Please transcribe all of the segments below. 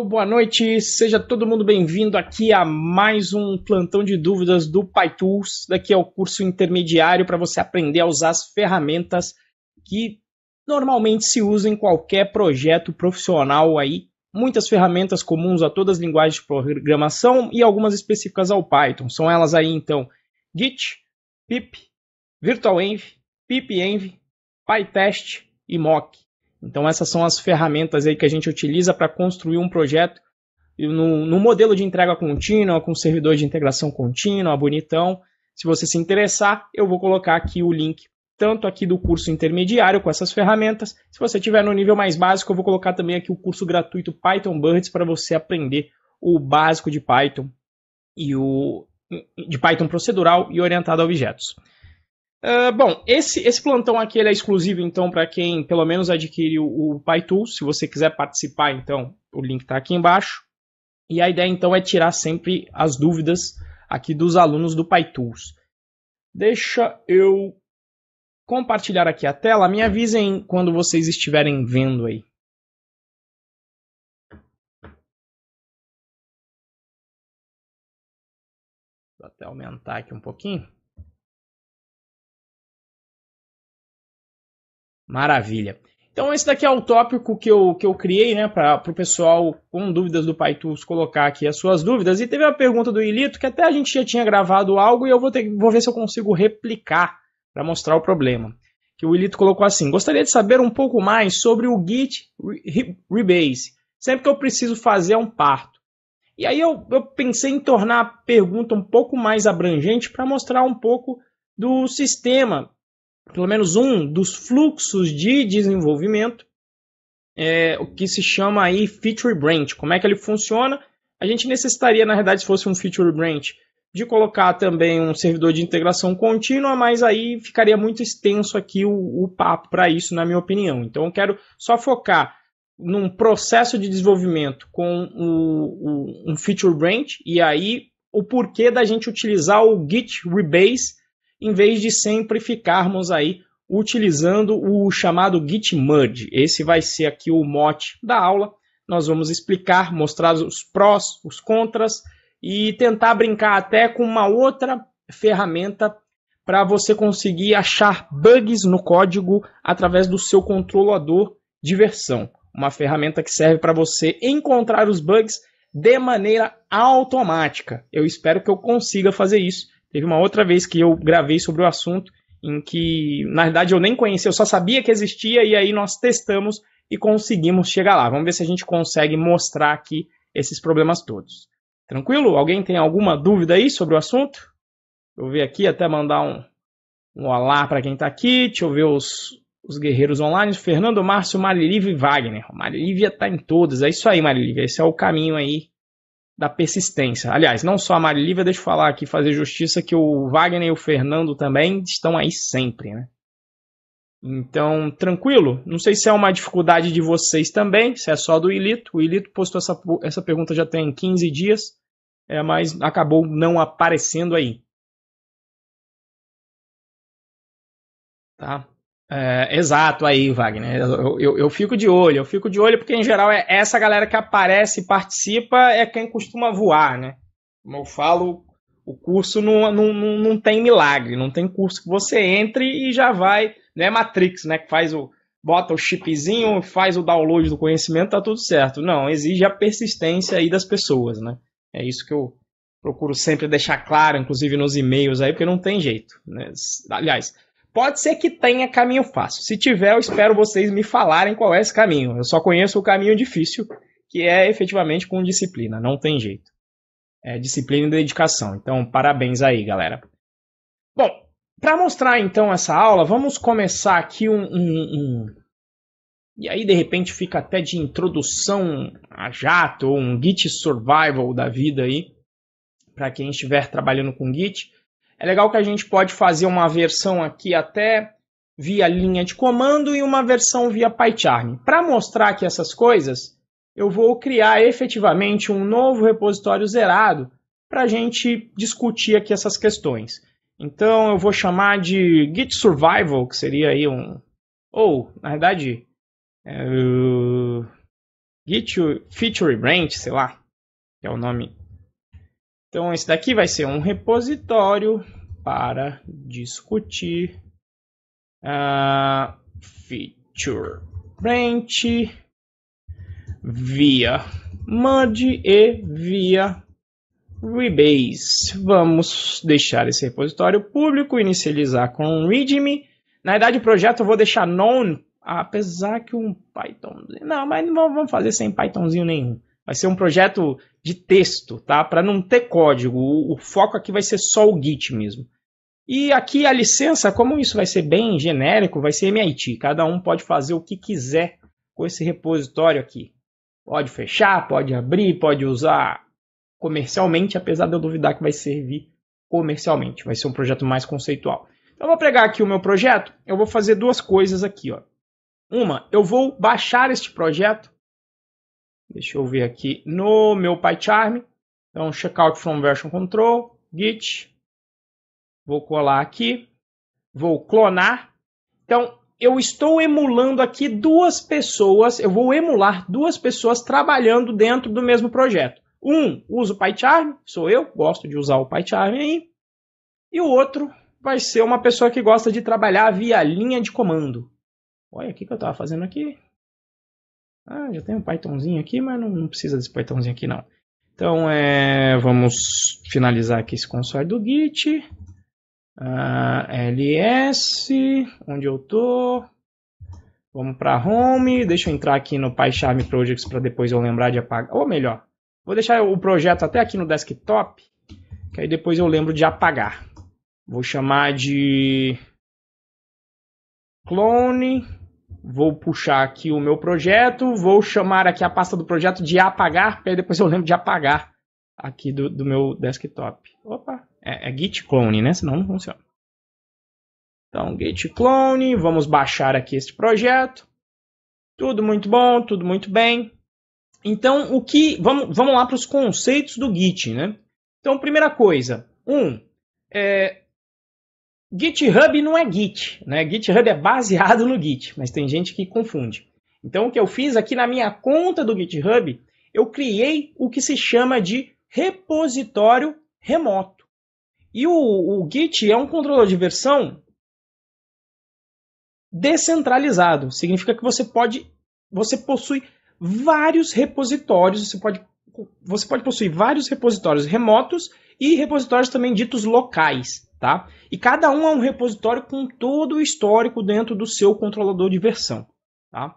Boa noite, seja todo mundo bem-vindo aqui a mais um plantão de dúvidas do PyTools. Daqui é o curso intermediário para você aprender a usar as ferramentas que normalmente se usam em qualquer projeto profissional aí. Muitas ferramentas comuns a todas as linguagens de programação e algumas específicas ao Python. São elas aí então Git, pip, virtualenv, pipenv, pytest e mock. Então essas são as ferramentas aí que a gente utiliza para construir um projeto no modelo de entrega contínua, com servidor de integração contínua, bonitão. Se você se interessar, eu vou colocar aqui o link, tanto aqui do curso intermediário com essas ferramentas. Se você estiver no nível mais básico, eu vou colocar também aqui o curso gratuito Python Birds para você aprender o básico de Python de Python procedural e orientado a objetos. Bom, esse plantão aqui ele é exclusivo, então, para quem pelo menos adquiriu o PyTools. Se você quiser participar, então, o link está aqui embaixo. E a ideia, então, é tirar sempre as dúvidas aqui dos alunos do PyTools. Deixa eu compartilhar aqui a tela. Me avisem quando vocês estiverem vendo aí. Vou até aumentar aqui um pouquinho. Maravilha. Então esse daqui é o tópico que eu criei, né, para o pessoal com dúvidas do PyTools colocar aqui as suas dúvidas. E teve a pergunta do Ilito, que até a gente já tinha gravado algo e eu vou ver se eu consigo replicar para mostrar o problema. Que o Ilito colocou assim: gostaria de saber um pouco mais sobre o Git Rebase, sempre que eu preciso fazer um parto. E aí eu pensei em tornar a pergunta um pouco mais abrangente para mostrar um pouco do sistema, pelo menos um dos fluxos de desenvolvimento, o que se chama aí Feature Branch. Como é que ele funciona? A gente necessitaria, na verdade, se fosse um Feature Branch, de colocar também um servidor de integração contínua, mas aí ficaria muito extenso aqui o papo para isso, na minha opinião. Então eu quero só focar num processo de desenvolvimento com um Feature Branch, e aí o porquê da gente utilizar o Git Rebase, em vez de sempre ficarmos aí utilizando o chamado Git Merge. Esse vai ser aqui o mote da aula. Nós vamos explicar, mostrar os prós, os contras e tentar brincar até com uma outra ferramenta para você conseguir achar bugs no código através do seu controlador de versão. Uma ferramenta que serve para você encontrar os bugs de maneira automática. Eu espero que eu consiga fazer isso. Teve uma outra vez que eu gravei sobre o assunto, em que, na verdade, eu nem conhecia, eu só sabia que existia, e aí nós testamos e conseguimos chegar lá. Vamos ver se a gente consegue mostrar aqui esses problemas todos. Tranquilo? Alguém tem alguma dúvida aí sobre o assunto? Eu vou ver aqui, até mandar um olá para quem está aqui. Deixa eu ver os guerreiros online. Fernando, Márcio, Marilívia e Wagner. Marilívia está em todas. É isso aí, Marilívia. Esse é o caminho aí da persistência. Aliás, não só a Marilívia, deixa eu falar aqui, fazer justiça, que o Wagner e o Fernando também estão aí sempre, né? Então, tranquilo? Não sei se é uma dificuldade de vocês também, se é só do Ilito. O Ilito postou essa pergunta já tem 15 dias, mas acabou não aparecendo aí. Tá? Exato aí, Wagner. Eu fico de olho, porque em geral é essa galera que aparece e participa é quem costuma voar, né? Como eu falo, o curso não tem milagre, não tem curso que você entre e já vai, não é Matrix, né? Que bota o chipzinho, faz o download do conhecimento, tá tudo certo. Não, exige a persistência aí das pessoas, né? É isso que eu procuro sempre deixar claro, inclusive nos e-mails aí, porque não tem jeito, né? Aliás, pode ser que tenha caminho fácil. Se tiver, eu espero vocês me falarem qual é esse caminho. Eu só conheço o caminho difícil, que é efetivamente com disciplina. Não tem jeito. É disciplina e dedicação. Então, parabéns aí, galera. Bom, para mostrar então essa aula, vamos começar aqui E aí, de repente, fica até de introdução a jato, ou um Git Survival da vida aí, para quem estiver trabalhando com Git. É legal que a gente pode fazer uma versão aqui até via linha de comando e uma versão via PyCharm. Para mostrar aqui essas coisas, eu vou criar efetivamente um novo repositório zerado para a gente discutir aqui essas questões. Então eu vou chamar de Git Survival, que seria aí na verdade, Git feature branch, sei lá, que é o nome. Então esse daqui vai ser um repositório para discutir feature branch via Mud e via Rebase. Vamos deixar esse repositório público, inicializar com readme. Na verdade, o projeto eu vou deixar known, apesar que um Pythonzinho... Não, mas não vamos fazer sem Pythonzinho nenhum. Vai ser um projeto de texto, tá? Para não ter código. O foco aqui vai ser só o Git mesmo. E aqui a licença, como isso vai ser bem genérico, vai ser MIT. Cada um pode fazer o que quiser com esse repositório aqui. Pode fechar, pode abrir, pode usar comercialmente, apesar de eu duvidar que vai servir comercialmente. Vai ser um projeto mais conceitual. Então eu vou pegar aqui o meu projeto, eu vou fazer duas coisas aqui, ó. Uma, eu vou baixar este projeto. Deixa eu ver aqui no meu PyCharm. Então, checkout from version control, git. Vou colar aqui. Vou clonar. Então, eu estou emulando aqui duas pessoas. Eu vou emular duas pessoas trabalhando dentro do mesmo projeto. Um usa o PyCharm, sou eu, gosto de usar o PyCharm aí. E o outro vai ser uma pessoa que gosta de trabalhar via linha de comando. Olha, o que eu estava fazendo aqui? Já tem um Pythonzinho aqui, mas não precisa desse Pythonzinho aqui não. Então, vamos finalizar aqui esse console do Git. ls, onde eu tô. Vamos para home. Deixa eu entrar aqui no PyCharm Projects para depois eu lembrar de apagar. Ou melhor, vou deixar o projeto até aqui no desktop, que aí depois eu lembro de apagar. Vou chamar de clone. Vou puxar aqui o meu projeto, vou chamar aqui a pasta do projeto de apagar, porque aí depois eu lembro de apagar aqui do meu desktop. Opa, é git clone, né? Senão não funciona. Então, git clone, vamos baixar aqui este projeto. Tudo muito bom, tudo muito bem. Então, vamos lá para os conceitos do Git, né? Então, primeira coisa, GitHub não é Git, né? GitHub é baseado no Git, mas tem gente que confunde. Então, o que eu fiz aqui na minha conta do GitHub, eu criei o que se chama de repositório remoto. E o Git é um controlador de versão descentralizado. Significa que você possui vários repositórios, você pode possuir vários repositórios remotos e repositórios também ditos locais. Tá? E cada um é um repositório com todo o histórico dentro do seu controlador de versão. Tá?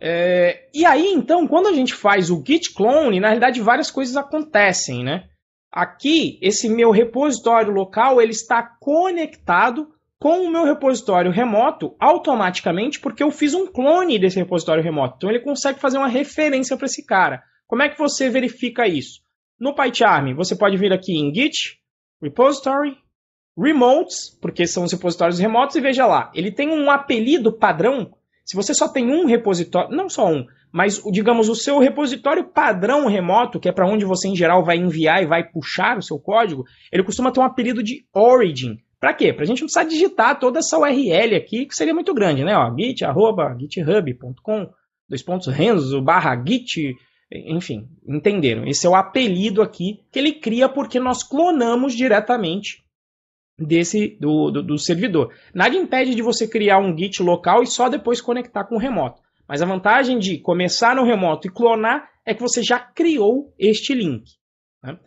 E aí, então, quando a gente faz o git clone, na realidade várias coisas acontecem. Né? Aqui, esse meu repositório local ele está conectado com o meu repositório remoto automaticamente, porque eu fiz um clone desse repositório remoto. Então ele consegue fazer uma referência para esse cara. Como é que você verifica isso? No PyCharm, você pode vir aqui em Git, Repository, Remotes, porque são os repositórios remotos, e veja lá, ele tem um apelido padrão. Se você só tem um repositório, não só um, mas digamos o seu repositório padrão remoto, que é para onde você em geral vai enviar e vai puxar o seu código, ele costuma ter um apelido de Origin. Para quê? Para a gente não precisar digitar toda essa URL aqui, que seria muito grande, né? git@github.com, /renzo/git, enfim, entenderam? Esse é o apelido aqui que ele cria porque nós clonamos diretamente do servidor. Nada impede de você criar um Git local e só depois conectar com o remoto. Mas a vantagem de começar no remoto e clonar é que você já criou este link. Né?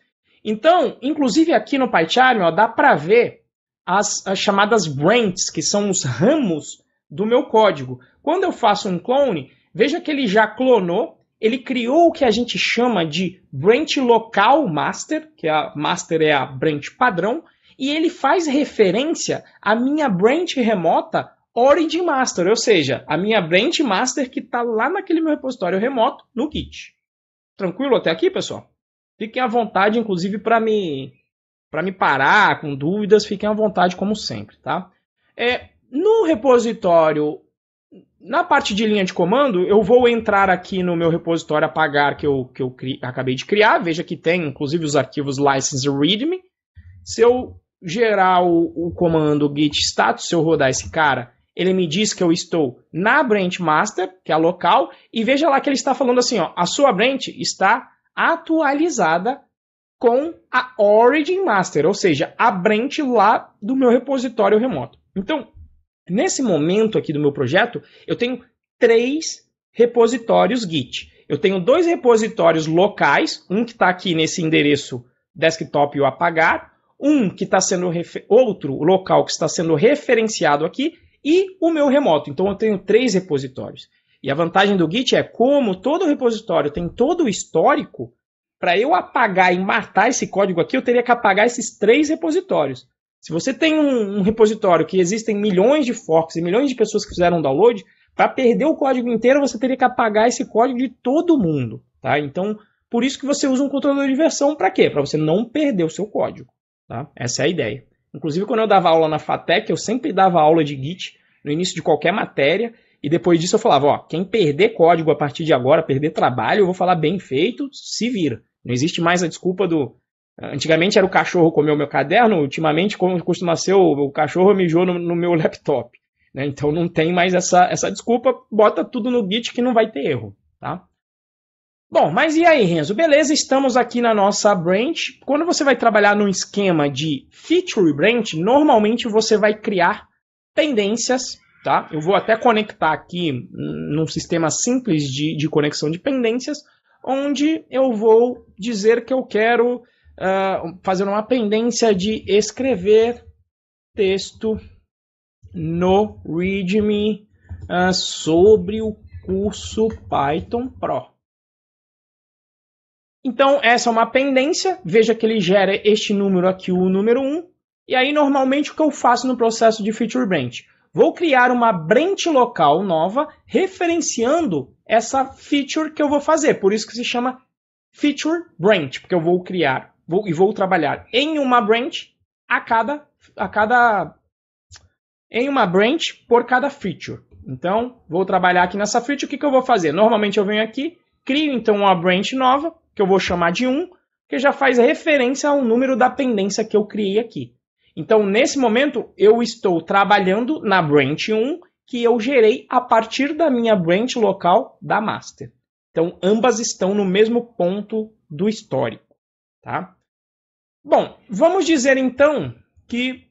Então, inclusive aqui no PyCharm, dá para ver as chamadas branches, que são os ramos do meu código. Quando eu faço um clone, veja que ele já clonou, ele criou o que a gente chama de branch local master, que a master é a branch padrão, e ele faz referência à minha branch remota origin master, ou seja, a minha branch master que está lá naquele meu repositório remoto no Git. Tranquilo até aqui, pessoal? Fiquem à vontade, inclusive, para me parar com dúvidas, fiquem à vontade como sempre, tá? No repositório, na parte de linha de comando, eu vou entrar aqui no meu repositório apagar que eu acabei de criar. Veja que tem, inclusive, os arquivos license e readme. Se eu gerar o comando git status, se eu rodar esse cara, ele me diz que eu estou na branch master, que é a local, e veja lá que ele está falando assim, ó, a sua branch está atualizada com a origin master, ou seja, a branch lá do meu repositório remoto. Então, nesse momento aqui do meu projeto, eu tenho 3 repositórios Git. Eu tenho 2 repositórios locais, um que está aqui nesse endereço desktop e o apagar, um que está sendo outro local que está sendo referenciado aqui e o meu remoto. Então eu tenho 3 repositórios. E a vantagem do Git é como todo repositório tem todo o histórico, para eu apagar e matar esse código aqui, eu teria que apagar esses 3 repositórios. Se você tem um repositório que existem milhões de forks e milhões de pessoas que fizeram download, para perder o código inteiro, você teria que apagar esse código de todo mundo. Tá? Então, por isso que você usa um controlador de versão para quê? Para você não perder o seu código. Tá? Essa é a ideia. Inclusive, quando eu dava aula na FATEC, eu sempre dava aula de Git no início de qualquer matéria, e depois disso eu falava, ó, quem perder código a partir de agora, perder trabalho, eu vou falar bem feito, se vira. Não existe mais a desculpa do... Antigamente era o cachorro comeu meu caderno, ultimamente costuma ser o cachorro mijou no meu laptop. Né? Então não tem mais essa desculpa, bota tudo no Git que não vai ter erro. Tá? Bom, mas e aí, Renzo? Beleza, estamos aqui na nossa branch. Quando você vai trabalhar num esquema de feature branch, normalmente você vai criar pendências. Tá? Eu vou até conectar aqui num sistema simples de conexão de pendências, onde eu vou dizer que eu quero fazer uma pendência de escrever texto no README sobre o curso Python Pro. Então, essa é uma pendência. Veja que ele gera este número aqui, o número 1. E aí, normalmente, o que eu faço no processo de feature branch? Vou criar uma branch local nova, referenciando essa feature que eu vou fazer. Por isso que se chama feature branch, porque eu vou criar e vou trabalhar em uma branch em uma branch por cada feature. Então, vou trabalhar aqui nessa feature. O que eu vou fazer? Normalmente eu venho aqui, crio então uma branch nova, que eu vou chamar de 1, que já faz referência ao número da pendência que eu criei aqui. Então, nesse momento, eu estou trabalhando na branch 1, que eu gerei a partir da minha branch local da master. Então, ambas estão no mesmo ponto do histórico. Tá? Bom, vamos dizer então que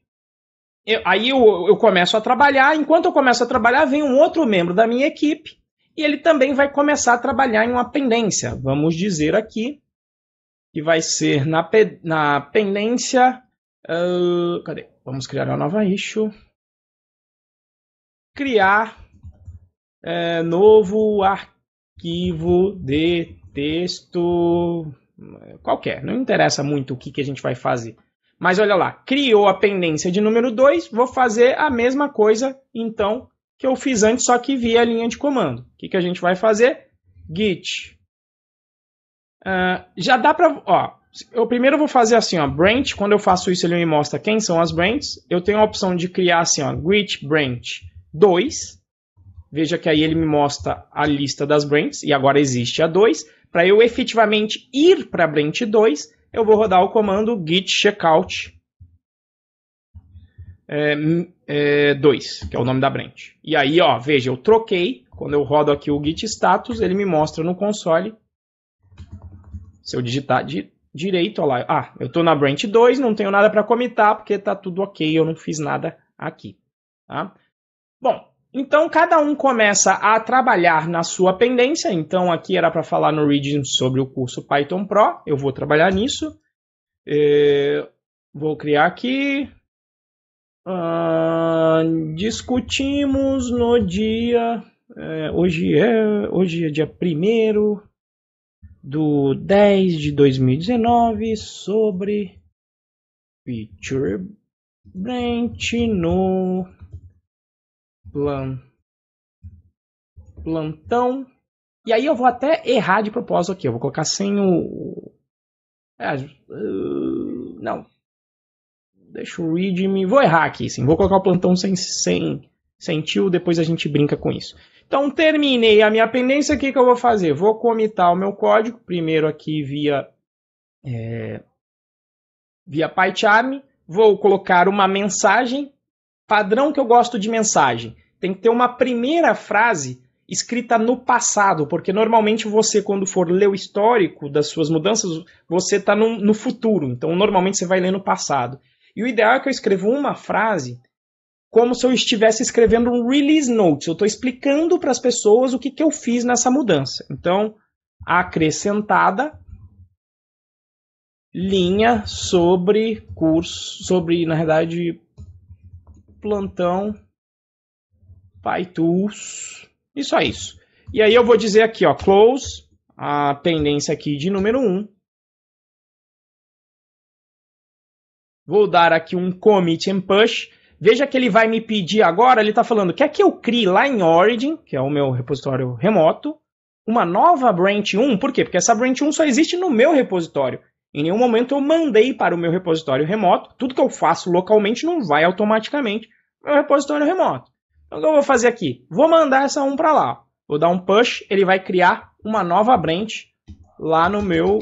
aí eu começo a trabalhar. Enquanto eu começo a trabalhar, vem um outro membro da minha equipe e ele também vai começar a trabalhar em uma pendência. Vamos dizer aqui que vai ser na pendência... cadê? Vamos criar uma nova issue. Criar novo arquivo de texto qualquer. Não interessa muito o que a gente vai fazer. Mas olha lá, criou a pendência de número 2, vou fazer a mesma coisa, então, que eu fiz antes, só que via a linha de comando. O que a gente vai fazer? Git. Já dá para... Eu primeiro vou fazer assim, ó, branch. Quando eu faço isso, ele me mostra quem são as branches. Eu tenho a opção de criar assim, ó, git branch 2. Veja que aí ele me mostra a lista das branches, e agora existe a 2. Para eu efetivamente ir para a branch 2, eu vou rodar o comando git checkout 2, que é o nome da branch. E aí, ó, veja, eu troquei. Quando eu rodo aqui o git status, ele me mostra no console. Se eu digitar direito, olha lá, eu estou na branch 2, não tenho nada para commitar, porque está tudo ok, eu não fiz nada aqui. Tá? Bom, então cada um começa a trabalhar na sua pendência. Então aqui era para falar no README sobre o curso Python Pro, eu vou trabalhar nisso. Vou criar aqui. Discutimos no dia... hoje é dia 1º do 10 de 2019 sobre feature branch no plantão. E aí eu vou até errar de propósito aqui. Eu vou colocar sem o... não. Deixa o readme... Vou errar aqui, sim. Vou colocar o plantão sem tio, depois a gente brinca com isso. Então, terminei a minha pendência, o que eu vou fazer? Vou commitar o meu código, primeiro aqui via PyCharm. Vou colocar uma mensagem, padrão que eu gosto de mensagem. tem que ter uma primeira frase escrita no passado, porque normalmente você, quando for ler o histórico das suas mudanças, você está no futuro, então normalmente você vai ler no passado. E o ideal é que eu escreva uma frase como se eu estivesse escrevendo um release note, eu estou explicando para as pessoas o que eu fiz nessa mudança. Então, acrescentada, linha sobre curso, sobre, na verdade, plantão, PyTools, isso é isso. E aí eu vou dizer aqui, ó, close, a pendência aqui de número 1. Vou dar aqui um commit and push. Veja que ele vai me pedir agora, ele está falando, quer que eu crie lá em Origin, que é o meu repositório remoto, uma nova branch 1. Por quê? Porque essa branch 1 só existe no meu repositório. Em nenhum momento eu mandei para o meu repositório remoto. Tudo que eu faço localmente não vai automaticamente para o meu repositório remoto. Então o que eu vou fazer aqui? Vou mandar essa 1 para lá. Vou dar um push, ele vai criar uma nova branch lá no meu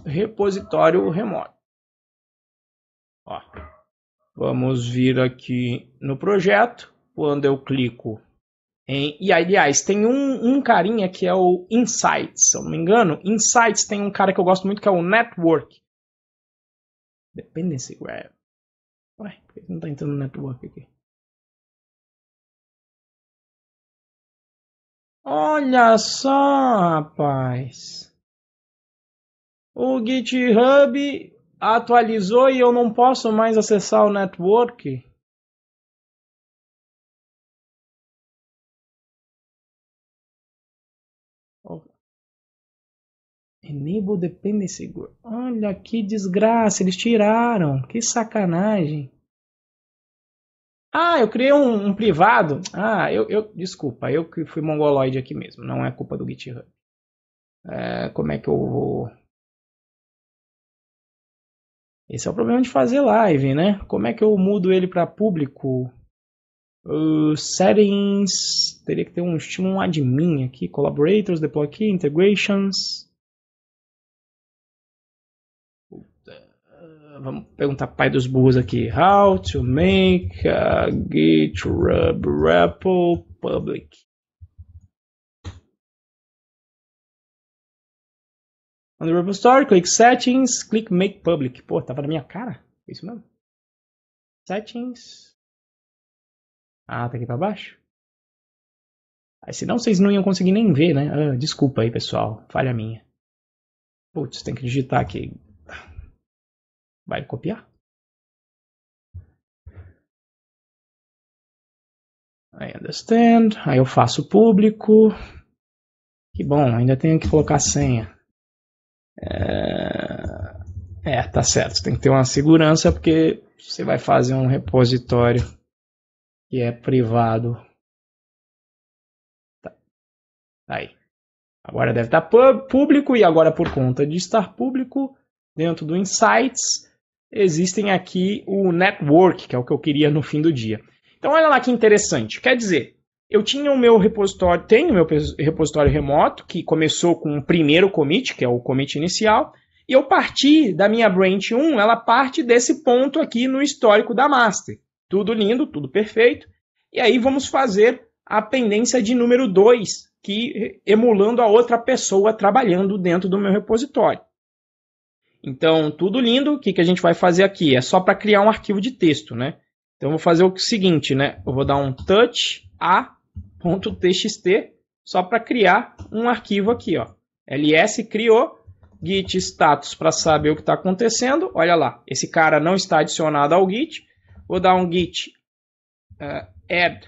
repositório remoto. Ó. Vamos vir aqui no projeto. Quando eu clico em... E aliás, tem um carinha que é o Insights, se eu não me engano. Insights tem um cara que eu gosto muito que é o Network. Dependency Graph. Ué, por que não está entrando no Network aqui? Olha só, rapaz. O GitHub atualizou e eu não posso mais acessar o network. Enable Dependency Group. Olha que desgraça, eles tiraram. Que sacanagem. Ah, eu criei um privado. Ah, desculpa, eu que fui mongoloide aqui mesmo. Não é culpa do GitHub. Como é que eu vou... Esse é o problema de fazer live, né? Como é que eu mudo ele para público? Settings, teria que ter um admin aqui, collaborators, deploy key, integrations. Vamos perguntar para o pai dos burros aqui. How to make a GitHub repo public. On the repository, click settings, click make public. Pô, tava na minha cara? É isso mesmo? Settings. Ah, tá aqui pra baixo? Aí, senão vocês não iam conseguir nem ver, né? Ah, desculpa aí, pessoal. Falha minha. Putz, tem que digitar aqui. Vai copiar? I understand. Aí eu faço público. Que bom, ainda tenho que colocar senha. Tá certo. Tem que ter uma segurança porque você vai fazer um repositório que é privado. Tá. Aí. Agora deve estar público e agora por conta de estar público, dentro do Insights, existem aqui o Network, que é o que eu queria no fim do dia. Então olha lá que interessante. Quer dizer, eu tinha o meu repositório, tenho o meu repositório remoto, que começou com o primeiro commit, que é o commit inicial, e eu parti da minha branch 1, ela parte desse ponto aqui no histórico da master. Tudo lindo, tudo perfeito. E aí vamos fazer a pendência de número 2, que emulando a outra pessoa trabalhando dentro do meu repositório. Então, tudo lindo. O que a gente vai fazer aqui? É só para criar um arquivo de texto, né? Então, eu vou fazer o seguinte, né? Eu vou dar um touch a.txt só para criar um arquivo aqui, ó. ls criou, git status para saber o que está acontecendo. Olha lá, esse cara não está adicionado ao git. Vou dar um git add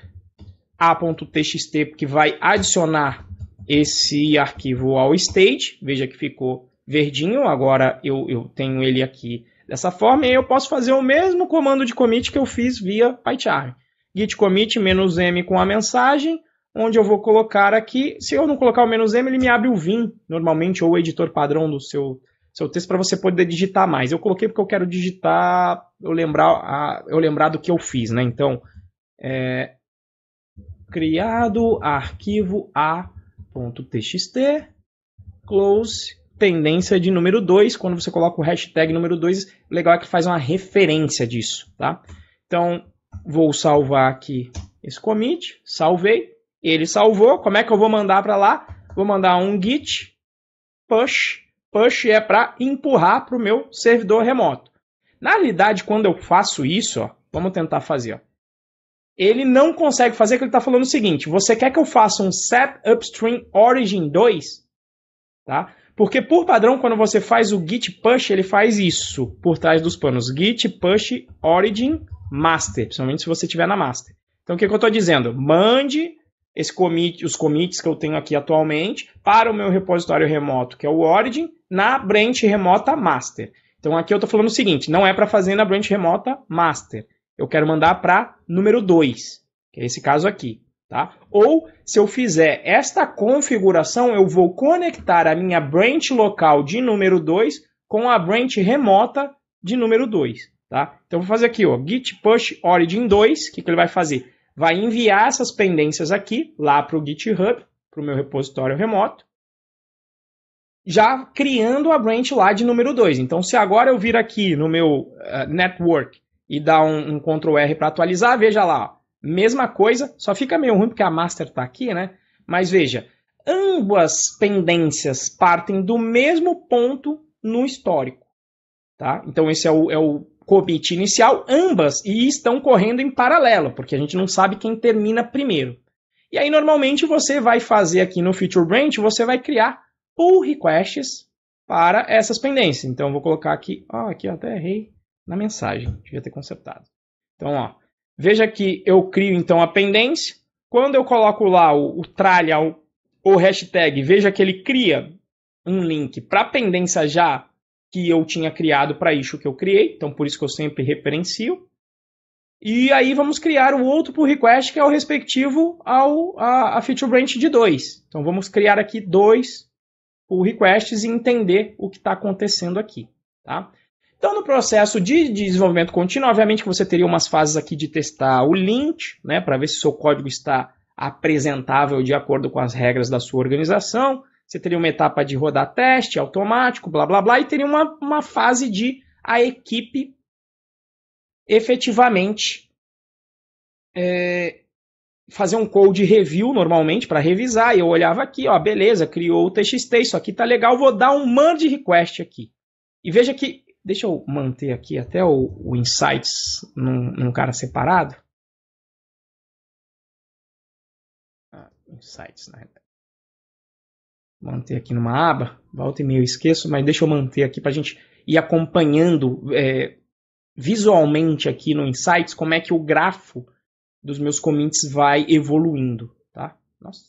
a.txt, que vai adicionar esse arquivo ao stage. Veja que ficou verdinho. Agora eu tenho ele aqui dessa forma. E eu posso fazer o mesmo comando de commit que eu fiz via PyCharm. Git commit "-m" com a mensagem, onde eu vou colocar aqui. Se eu não colocar o "-m", ele me abre o Vim, normalmente, ou o editor padrão do seu texto, para você poder digitar mais. Eu coloquei porque eu quero digitar, eu lembrar do que eu fiz, né? Então, criado arquivo a.txt, close, pendência de número 2. Quando você coloca o hashtag número 2, o legal é que faz uma referência disso, tá? Então, vou salvar aqui esse commit, salvei, ele salvou, como é que eu vou mandar para lá? Vou mandar um git push, push é para empurrar para o meu servidor remoto. Na realidade, quando eu faço isso, ó, vamos tentar fazer, ó, ele não consegue fazer, porque ele está falando o seguinte, você quer que eu faça um set upstream origin 2? Tá? Porque por padrão, quando você faz o git push, ele faz isso por trás dos panos, git push origin master, principalmente se você estiver na master. Então o que eu estou dizendo? Mande os commits que eu tenho aqui atualmente para o meu repositório remoto, que é o origin, na branch remota master. Então aqui eu estou falando o seguinte, não é para fazer na branch remota master. Eu quero mandar para número 2, que é esse caso aqui. Tá? Ou, se eu fizer esta configuração, eu vou conectar a minha branch local de número 2 com a branch remota de número 2. Tá? Então, vou fazer aqui, ó, git push origin 2. O que ele vai fazer? Vai enviar essas pendências aqui, lá para o GitHub, para o meu repositório remoto, já criando a branch lá de número 2. Então, se agora eu vir aqui no meu network e dar um Ctrl R para atualizar, veja lá, ó, mesma coisa, só fica meio ruim porque a master está aqui, né? Mas veja, ambas pendências partem do mesmo ponto no histórico. Tá? Então esse é o commit inicial, ambas, e estão correndo em paralelo, porque a gente não sabe quem termina primeiro. E aí normalmente você vai fazer aqui no feature branch, você vai criar pull requests para essas pendências. Então eu vou colocar aqui, aqui eu até errei na mensagem, devia ter consertado. Então, ó, veja que eu crio então a pendência. Quando eu coloco lá o tralha ou hashtag, veja que ele cria um link para a pendência já que eu tinha criado para issue que eu criei. Então, por isso que eu sempre referencio. E aí vamos criar o outro pull request, que é o respectivo a feature branch de 2. Então, vamos criar aqui 2 pull requests e entender o que está acontecendo aqui. Tá? Então, no processo de desenvolvimento contínuo, obviamente que você teria umas fases aqui de testar o lint, né, para ver se o seu código está apresentável de acordo com as regras da sua organização. Você teria uma etapa de rodar teste automático, blá, blá, blá, e teria uma fase de a equipe efetivamente fazer um code review normalmente para revisar. E eu olhava aqui, ó, beleza, criou o TXT, isso aqui tá legal, vou dar um merge request aqui. E veja que deixa eu manter aqui até o Insights num cara separado. Insights, na realidade. Manter aqui numa aba. Volta e meia eu esqueço, mas deixa eu manter aqui para a gente ir acompanhando visualmente aqui no Insights como é que o grafo dos meus commits vai evoluindo. Tá? Nossa,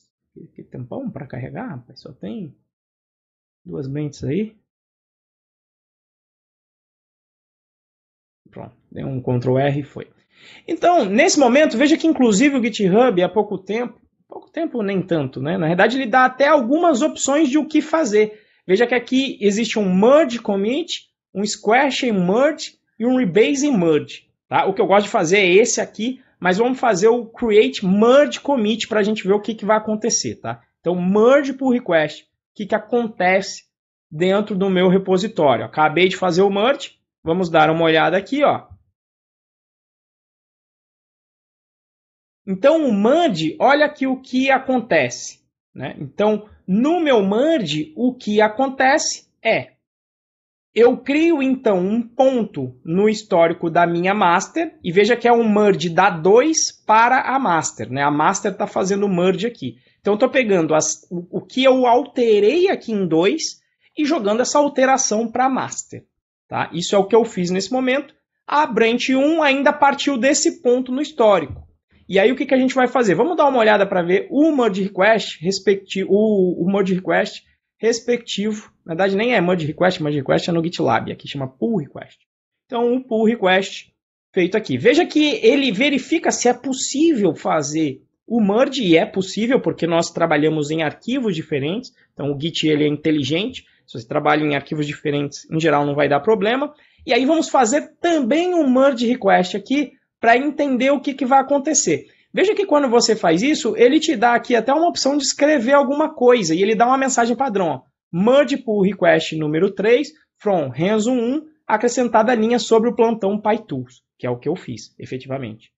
que tempão para carregar, rapaz. Só tem 2 branches aí. Pronto, dei um Ctrl R e foi. Então, nesse momento, veja que inclusive o GitHub há pouco tempo nem tanto, né? Na verdade, ele dá até algumas opções de o que fazer. Veja que aqui existe um merge commit, um squash and merge e um rebase and merge. Tá? O que eu gosto de fazer é esse aqui, mas vamos fazer o create merge commit para a gente ver o que vai acontecer. Tá? Então, merge pull request. O que acontece dentro do meu repositório? Acabei de fazer o merge. Vamos dar uma olhada aqui, ó. Então, o merge, olha aqui o que acontece. Né? Então, no meu merge, o que acontece é, eu crio, então, um ponto no histórico da minha master, e veja que é um merge da 2 para a master. Né? A master está fazendo o merge aqui. Então, eu estou pegando o que eu alterei aqui em 2 e jogando essa alteração para a master. Tá? Isso é o que eu fiz nesse momento. A branch 1 ainda partiu desse ponto no histórico. E aí o que a gente vai fazer? Vamos dar uma olhada para ver o merge request respectivo. O merge request respectivo. Na verdade nem é merge request é no GitLab. Aqui chama pull request. Então o pull request feito aqui. Veja que ele verifica se é possível fazer o merge, e é possível porque nós trabalhamos em arquivos diferentes. Então o Git ele é inteligente. Se você trabalha em arquivos diferentes, em geral não vai dar problema. E aí vamos fazer também um merge request aqui para entender o que vai acontecer. Veja que quando você faz isso, ele te dá aqui até uma opção de escrever alguma coisa. E ele dá uma mensagem padrão. Ó, merge pull request número 3 from Renzo 1, acrescentada a linha sobre o plantão PyTools, que é o que eu fiz, efetivamente.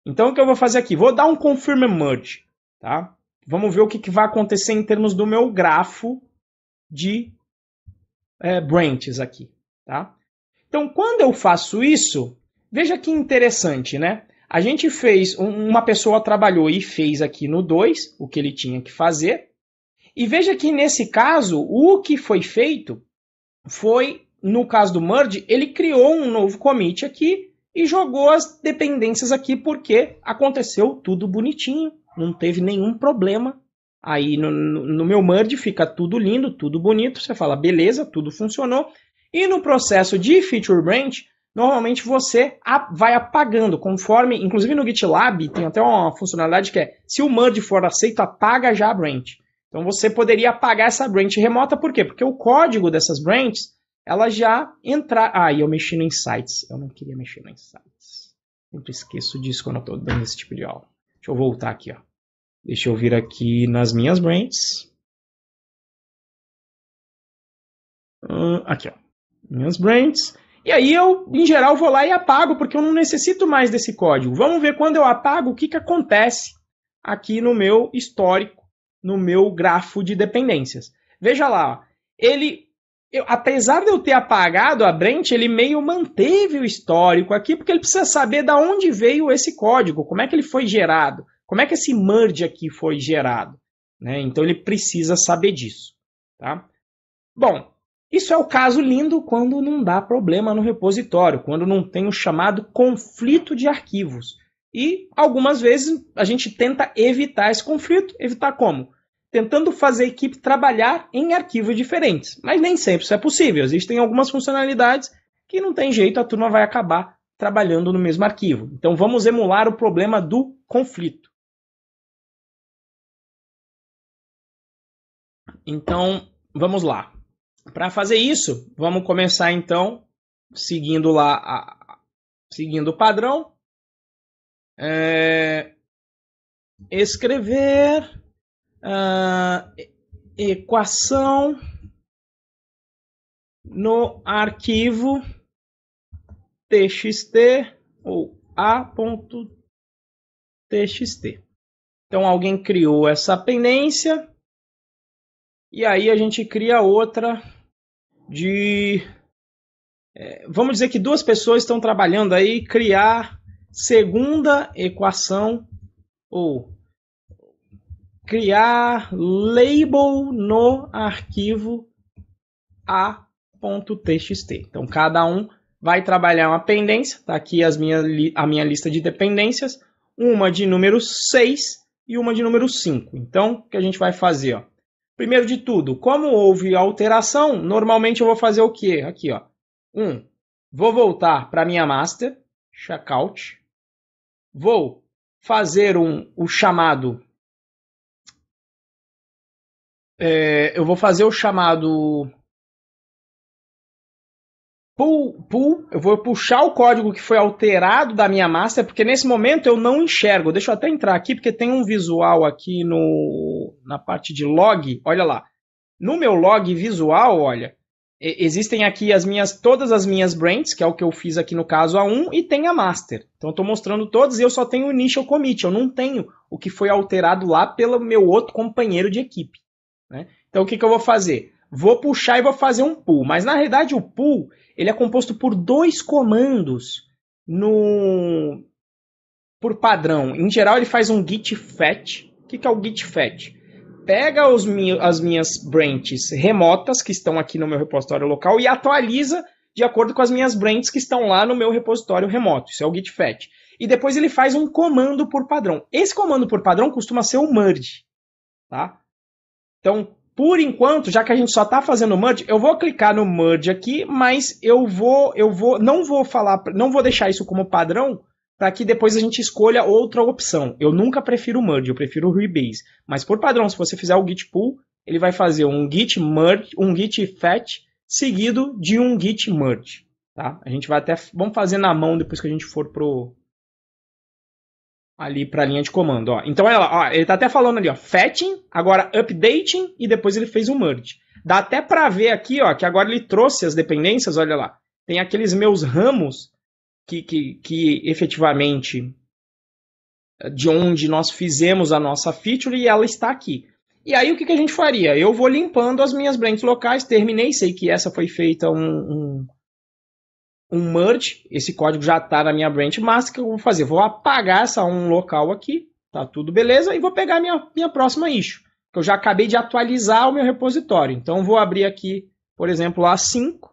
Então o que eu vou fazer aqui? Vou dar um confirm merge, tá? Vamos ver o que vai acontecer em termos do meu grafo de branches aqui, tá? Então quando eu faço isso, veja que interessante, né? A gente fez, uma pessoa trabalhou e fez aqui no 2 o que ele tinha que fazer. E veja que nesse caso, o que foi feito foi, no caso do merge, ele criou um novo commit aqui e jogou as dependências aqui porque aconteceu tudo bonitinho, não teve nenhum problema. Aí no meu merge fica tudo lindo, tudo bonito, você fala, beleza, tudo funcionou. E no processo de feature branch, normalmente você vai apagando, conforme, inclusive no GitLab tem até uma funcionalidade que é, se o merge for aceito, apaga já a branch. Então você poderia apagar essa branch remota, por quê? Porque o código dessas branches, ela já entra... Ah, e eu mexi no Insights. Eu não queria mexer no Insights. Sempre esqueço disso quando eu estou dando esse tipo de aula. Deixa eu voltar aqui, ó. Deixa eu vir aqui nas minhas branches. Aqui, ó. Minhas branches. E aí eu, em geral, vou lá e apago, porque eu não necessito mais desse código. Vamos ver quando eu apago o que acontece aqui no meu histórico, no meu grafo de dependências. Veja lá, apesar de eu ter apagado a branch, ele meio manteve o histórico aqui, porque ele precisa saber de onde veio esse código, como é que ele foi gerado, como é que esse merge aqui foi gerado. Né? Então ele precisa saber disso. Tá? Bom, isso é o caso lindo quando não dá problema no repositório, quando não tem o chamado conflito de arquivos. E algumas vezes a gente tenta evitar esse conflito. Evitar como? Tentando fazer a equipe trabalhar em arquivos diferentes. Mas nem sempre isso é possível. Existem algumas funcionalidades que não tem jeito, a turma vai acabar trabalhando no mesmo arquivo. Então vamos emular o problema do conflito. Então vamos lá. Para fazer isso, vamos começar então seguindo seguindo o padrão. Escrever equação no arquivo txt ou a.txt. Então alguém criou essa pendência e aí a gente cria outra de... vamos dizer que duas pessoas estão trabalhando aí, criar segunda equação ou criar label no arquivo a.txt. Então, cada um vai trabalhar uma pendência. Está aqui a minha lista de dependências. Uma de número 6 e uma de número 5. Então, o que a gente vai fazer? Ó? Primeiro de tudo, como houve alteração, normalmente eu vou fazer o quê? Aqui, ó. Vou voltar para a minha master, checkout. Vou fazer o chamado... eu vou fazer o chamado pull. Eu vou puxar o código que foi alterado da minha master, porque nesse momento eu não enxergo. Deixa eu até entrar aqui, porque tem um visual aqui na parte de log. Olha lá. No meu log visual, olha, existem aqui todas as minhas branches, que é o que eu fiz aqui no caso A1, e tem a master. Então eu estou mostrando todos e eu só tenho o initial commit. Eu não tenho o que foi alterado lá pelo meu outro companheiro de equipe. Né? Então o que eu vou fazer? Vou puxar e vou fazer um pull. Mas na realidade o pull ele é composto por dois comandos por padrão. Em geral ele faz um git fetch. O que é o git fetch? Pega as minhas branches remotas que estão aqui no meu repositório local e atualiza de acordo com as minhas branches que estão lá no meu repositório remoto. Isso é o git fetch. E depois ele faz um comando por padrão. Esse comando por padrão costuma ser o merge. Tá? Então, por enquanto, já que a gente só está fazendo o merge, eu vou clicar no merge aqui, mas não vou deixar isso como padrão para que depois a gente escolha outra opção. Eu nunca prefiro o merge, eu prefiro o rebase. Mas por padrão, se você fizer o git pull, ele vai fazer um git merge, um git fetch seguido de um git merge. Tá? A gente vai vamos fazer na mão depois que a gente for ali para a linha de comando. Ó. Então, olha lá, ó, ele está até falando ali, ó, fetching, agora updating e depois ele fez um merge. Dá até para ver aqui ó, que agora ele trouxe as dependências, olha lá. Tem aqueles meus ramos que efetivamente de onde nós fizemos a nossa feature e ela está aqui. E aí o que a gente faria? Eu vou limpando as minhas branches locais, terminei, sei que essa foi feita um merge, esse código já está na minha branch master, o que eu vou fazer? Vou apagar essa local aqui, tá tudo beleza, e vou pegar a minha próxima issue, que eu já acabei de atualizar o meu repositório. Então vou abrir aqui, por exemplo, a 5,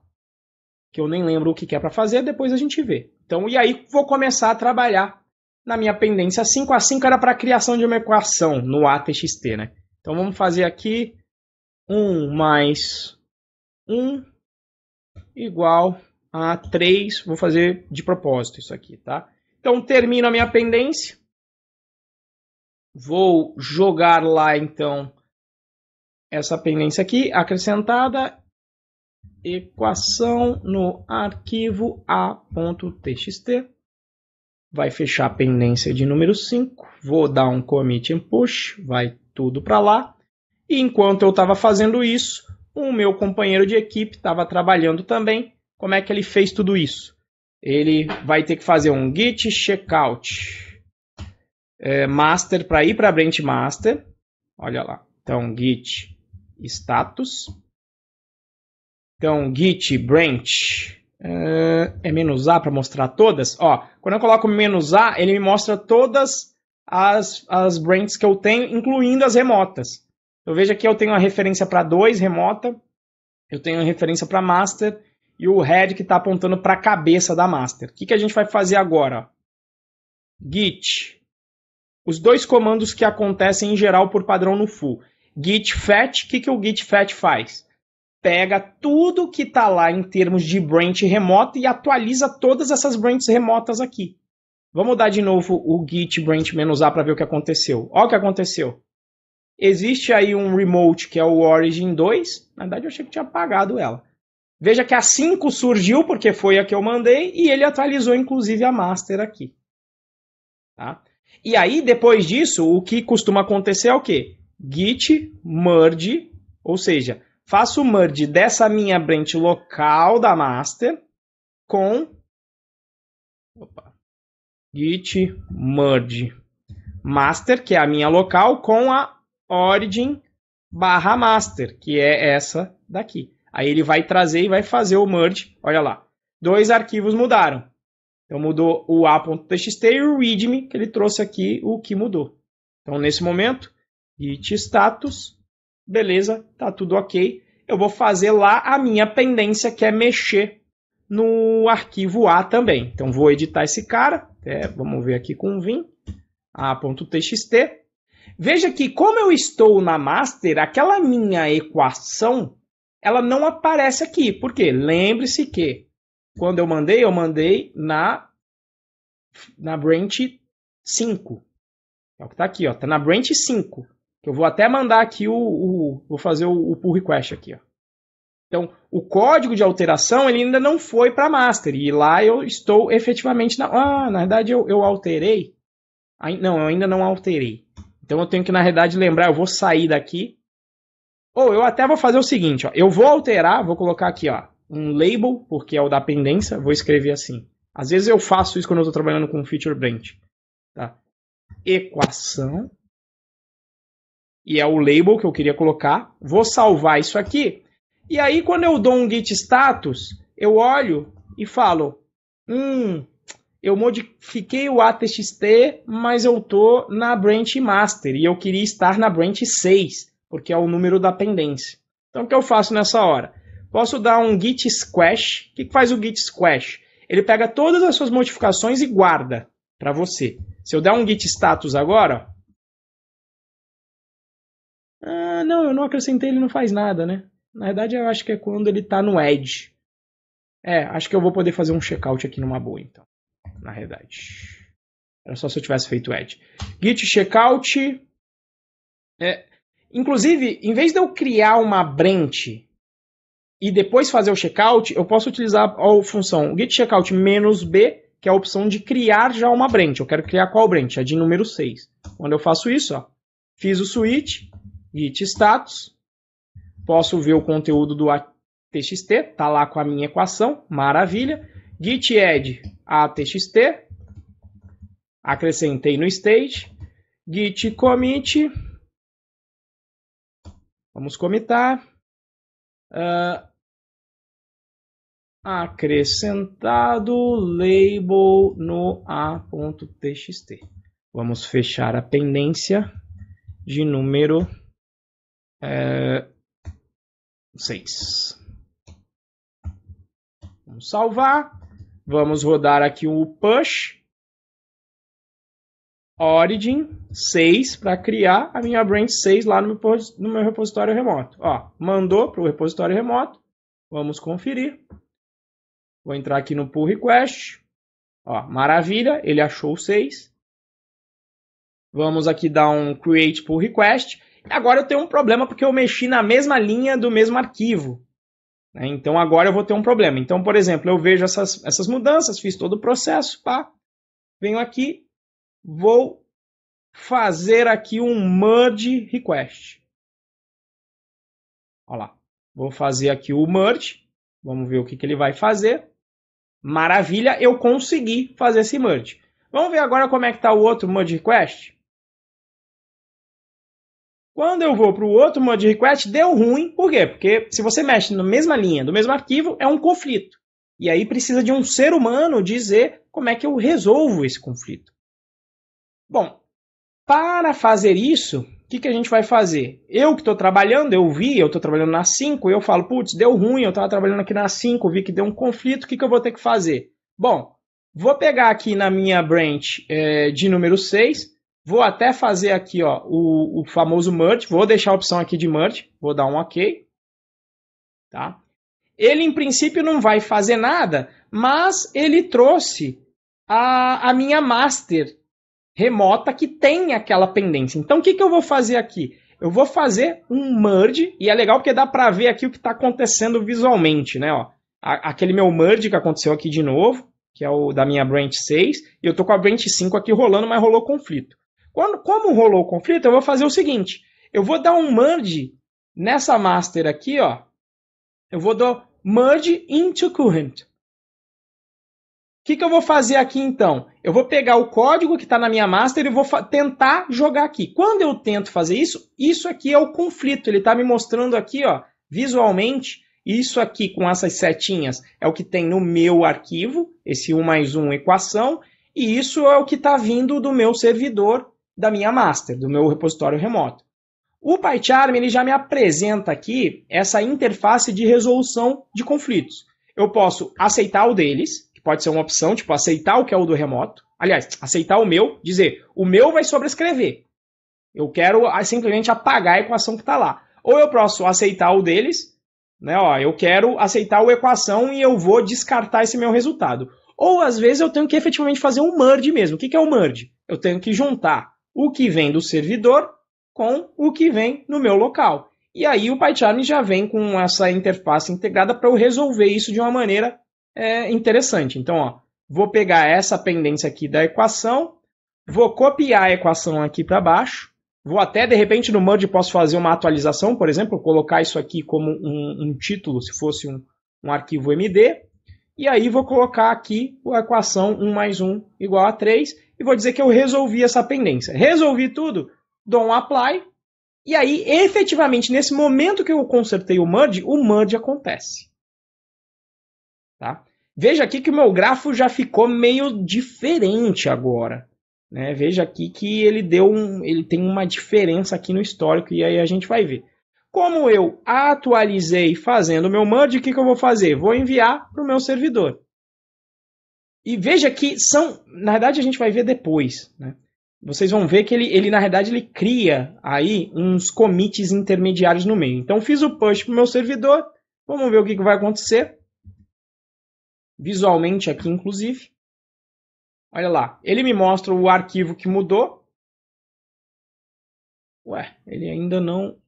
que eu nem lembro o que é para fazer, depois a gente vê. Então, e aí vou começar a trabalhar na minha pendência 5. A 5 era para a criação de uma equação no ATXT, né? Então vamos fazer aqui 1 mais 1 igual a 3. Vou fazer de propósito isso aqui, tá? Então termino a minha pendência. Vou jogar lá então essa pendência aqui, acrescentada, equação no arquivo a.txt. Vai fechar a pendência de número 5. Vou dar um commit and push, vai tudo para lá. E enquanto eu estava fazendo isso, o meu companheiro de equipe estava trabalhando também. Como é que ele fez tudo isso? Ele vai ter que fazer um git checkout master para ir para a branch master. Olha lá. Então, git status. Então, git branch é "-a" para mostrar todas. Ó, quando eu coloco "-a", ele me mostra todas as branches que eu tenho, incluindo as remotas. Eu vejo aqui eu tenho uma referência para 2 remota, eu tenho uma referência para master e o head que está apontando para a cabeça da master. O que a gente vai fazer agora? Git. Os 2 comandos que acontecem em geral por padrão no full. Git fetch. O que o git fetch faz? Pega tudo que está lá em termos de branch remota e atualiza todas essas branches remotas aqui. Vamos dar de novo o git branch "-a" para ver o que aconteceu. Olha o que aconteceu. Existe aí um remote que é o origin 2. Na verdade eu achei que tinha apagado ela. Veja que a 5 surgiu porque foi a que eu mandei e ele atualizou inclusive a master aqui. Tá? E aí depois disso o que costuma acontecer é o quê? Git merge, ou seja, faço o merge dessa minha branch local da master com git merge master, que é a minha local, com a origin barra master, que é essa daqui. Aí ele vai trazer e vai fazer o merge. Olha lá, 2 arquivos mudaram. Então mudou o a.txt e o readme, que ele trouxe aqui o que mudou. Então nesse momento, git status, beleza, tá tudo ok. Eu vou fazer lá a minha pendência, que é mexer no arquivo A também. Então vou editar esse cara, vamos ver aqui com o vim, a.txt. Veja que como eu estou na master, aquela minha equação, ela não aparece aqui. Por quê? Lembre-se que quando eu mandei na branch 5. É o que está aqui, ó. Está na branch 5. Eu vou até mandar aqui vou fazer o pull request aqui, ó. Então, o código de alteração ele ainda não foi para master. E lá eu estou efetivamente na verdade eu alterei. Não, eu ainda não alterei. Então eu tenho que, na realidade, lembrar, eu vou sair daqui. Ou eu até vou fazer o seguinte, ó. Eu vou alterar, vou colocar aqui, ó, um label, porque é o da pendência, vou escrever assim. Às vezes eu faço isso quando eu estou trabalhando com feature branch. Tá? Equação. E é o label que eu queria colocar. Vou salvar isso aqui. E aí, quando eu dou um git status, eu olho e falo, eu modifiquei o ATXT, mas eu estou na branch master e eu queria estar na branch 6, porque é o número da pendência. Então, o que eu faço nessa hora? Posso dar um git squash. O que faz o git squash? Ele pega todas as suas modificações e guarda para você. Se eu der um git status agora... não, eu não acrescentei, ele não faz nada, né? Na verdade, eu acho que é quando ele está no edge. Acho que eu vou poder fazer um checkout aqui numa boa, então. Na realidade. Era só se eu tivesse feito edge. Git checkout. Inclusive, em vez de eu criar uma branch e depois fazer o checkout, eu posso utilizar a função git checkout -b, que é a opção de criar já uma branch. Eu quero criar qual branch? A de número 6. Quando eu faço isso, ó, fiz o switch, git status, posso ver o conteúdo do ATXT, está lá com a minha equação, maravilha. Git add ATXT, acrescentei no state, git commit, vamos commitar, acrescentado label no a.txt. Vamos fechar a pendência de número 6. Vamos salvar, vamos rodar aqui o push origin 6 para criar a minha branch 6 lá no meu repositório remoto. Ó, mandou para o repositório remoto, vamos conferir. Vou entrar aqui no pull request. Ó, maravilha, ele achou o 6. Vamos aqui dar um create pull request. Agora eu tenho um problema porque eu mexi na mesma linha do mesmo arquivo. Então agora eu vou ter um problema. Então, por exemplo, eu vejo essas mudanças, fiz todo o processo, pá. Venho aqui, vou fazer aqui um merge request. Olha lá, vou fazer aqui o merge. Vamos ver o que ele vai fazer. Maravilha, eu consegui fazer esse merge. Vamos ver agora como é que está o outro merge request. Quando eu vou para o outro merge request, deu ruim. Por quê? Porque se você mexe na mesma linha do mesmo arquivo, é um conflito. E aí precisa de um ser humano dizer como é que eu resolvo esse conflito. Bom, para fazer isso, o que a gente vai fazer? Eu que estou trabalhando, eu estou trabalhando na 5, eu falo, putz, deu ruim, eu estava trabalhando aqui na 5, vi que deu um conflito, o que eu vou ter que fazer? Bom, vou pegar aqui na minha branch de número 6, vou até fazer aqui ó, o famoso merge, vou deixar a opção aqui de merge, vou dar um OK. Tá? Ele, em princípio, não vai fazer nada, mas ele trouxe a minha master remota que tem aquela pendência. Então, o que eu vou fazer aqui? Eu vou fazer um merge, e é legal porque dá para ver aqui o que está acontecendo visualmente. Né? Ó, aquele meu merge que aconteceu aqui de novo, que é o da minha branch 6, e eu estou com a branch 5 aqui rolando, mas rolou conflito. Como rolou o conflito, eu vou fazer o seguinte, eu vou dar um merge nessa master aqui, ó, eu vou dar merge into current. O que eu vou fazer aqui então? Eu vou pegar o código que está na minha master e vou tentar jogar aqui. Quando eu tento fazer isso, isso aqui é o conflito. Ele está me mostrando aqui, ó, visualmente, isso aqui com essas setinhas é o que tem no meu arquivo, esse 1 mais 1 equação, e isso é o que está vindo do meu servidor, da minha master, do meu repositório remoto. O PyCharm ele já me apresenta aqui essa interface de resolução de conflitos. Eu posso aceitar o deles, que pode ser uma opção, tipo aceitar o que é o do remoto. Aliás, aceitar o meu, dizer, o meu vai sobrescrever. Eu quero simplesmente apagar a equação que está lá. Ou eu posso aceitar o deles, né? Ó, eu quero aceitar a equação e eu vou descartar esse meu resultado. Ou às vezes eu tenho que efetivamente fazer um merge mesmo. O que é o merge? Eu tenho que juntar o que vem do servidor com o que vem no meu local. E aí o PyCharm já vem com essa interface integrada para eu resolver isso de uma maneira interessante. Então, ó, vou pegar essa pendência aqui da equação, vou copiar a equação aqui para baixo, vou até, de repente, no merge posso fazer uma atualização, por exemplo, colocar isso aqui como um título, se fosse um arquivo MD, e aí vou colocar aqui a equação 1 mais 1 igual a 3, e vou dizer que eu resolvi essa pendência. Resolvi tudo, dou um apply, e aí, efetivamente, nesse momento que eu consertei o merge acontece. Tá? Veja aqui que o meu grafo já ficou meio diferente agora. Né? Veja aqui que ele tem uma diferença aqui no histórico, e aí a gente vai ver. Como eu atualizei fazendo o meu merge, o que eu vou fazer? Vou enviar para o meu servidor. E veja que na verdade a gente vai ver depois, né? Vocês vão ver que ele na verdade ele cria aí uns commits intermediários no meio. Então fiz o push para o meu servidor, vamos ver o que vai acontecer. Visualmente aqui inclusive. Olha lá, ele me mostra o arquivo que mudou. Ué, ele ainda não...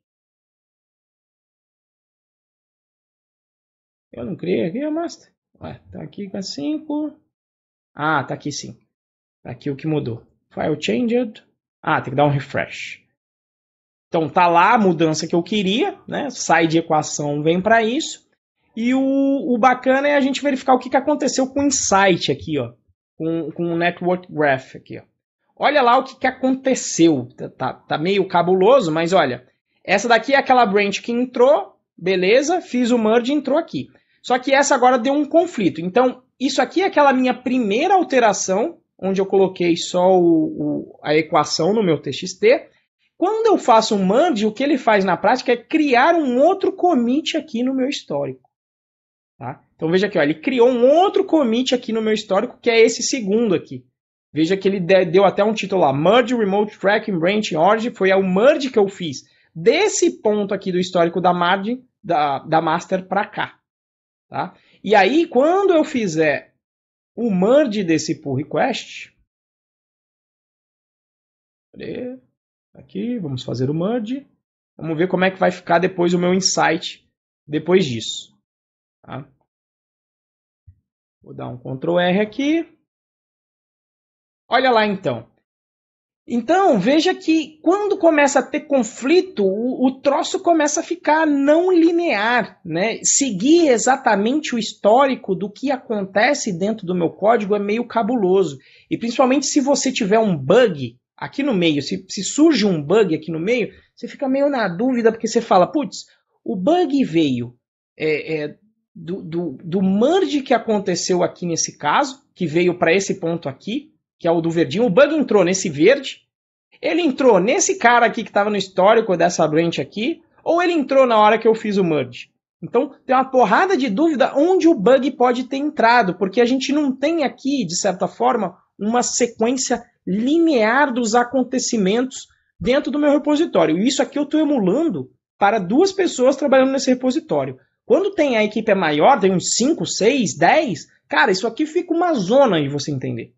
Eu não criei aqui a master. Ué, tá aqui com a 5. Ah, tá aqui sim. Tá aqui o que mudou. File changed. Ah, tem que dar um refresh. Então tá lá a mudança que eu queria, né? Sai de equação, vem para isso. E o bacana é a gente verificar o que aconteceu com o insight aqui, ó. Com o network graph aqui, ó. olha lá o que aconteceu. Tá meio cabuloso, mas olha, essa daqui é aquela branch que entrou, beleza, fiz o merge e entrou aqui. Só que essa agora deu um conflito. Então, isso aqui é aquela minha primeira alteração, onde eu coloquei só a equação no meu TXT. Quando eu faço um merge, o que ele faz na prática é criar um outro commit aqui no meu histórico. Tá? Então veja aqui, ó, ele criou um outro commit aqui no meu histórico, que é esse segundo aqui. Veja que ele deu até um título lá, Merge Remote Tracking Branch Origin, foi o merge que eu fiz desse ponto aqui do histórico da margem, da master para cá. Tá? E aí, quando eu fizer o merge desse pull request, aqui, vamos fazer o merge, vamos ver como é que vai ficar depois o meu insight depois disso. Tá? Vou dar um Ctrl R aqui. Olha lá então. Então, veja que quando começa a ter conflito, o troço começa a ficar não linear, né? Seguir exatamente o histórico do que acontece dentro do meu código é meio cabuloso. E principalmente se você tiver um bug aqui no meio, se surge um bug aqui no meio, você fica meio na dúvida, porque você fala, putz, o bug veio do merge que aconteceu aqui nesse caso, que veio para esse ponto aqui, que é o do verdinho. O bug entrou nesse verde, ele entrou nesse cara aqui que estava no histórico dessa branch aqui, ou ele entrou na hora que eu fiz o merge. Então tem uma porrada de dúvida onde o bug pode ter entrado, porque a gente não tem aqui, de certa forma, uma sequência linear dos acontecimentos dentro do meu repositório. E isso aqui eu estou emulando para 2 pessoas trabalhando nesse repositório. Quando tem a equipe maior, tem uns 5, 6, 10, cara, isso aqui fica uma zona de você entender.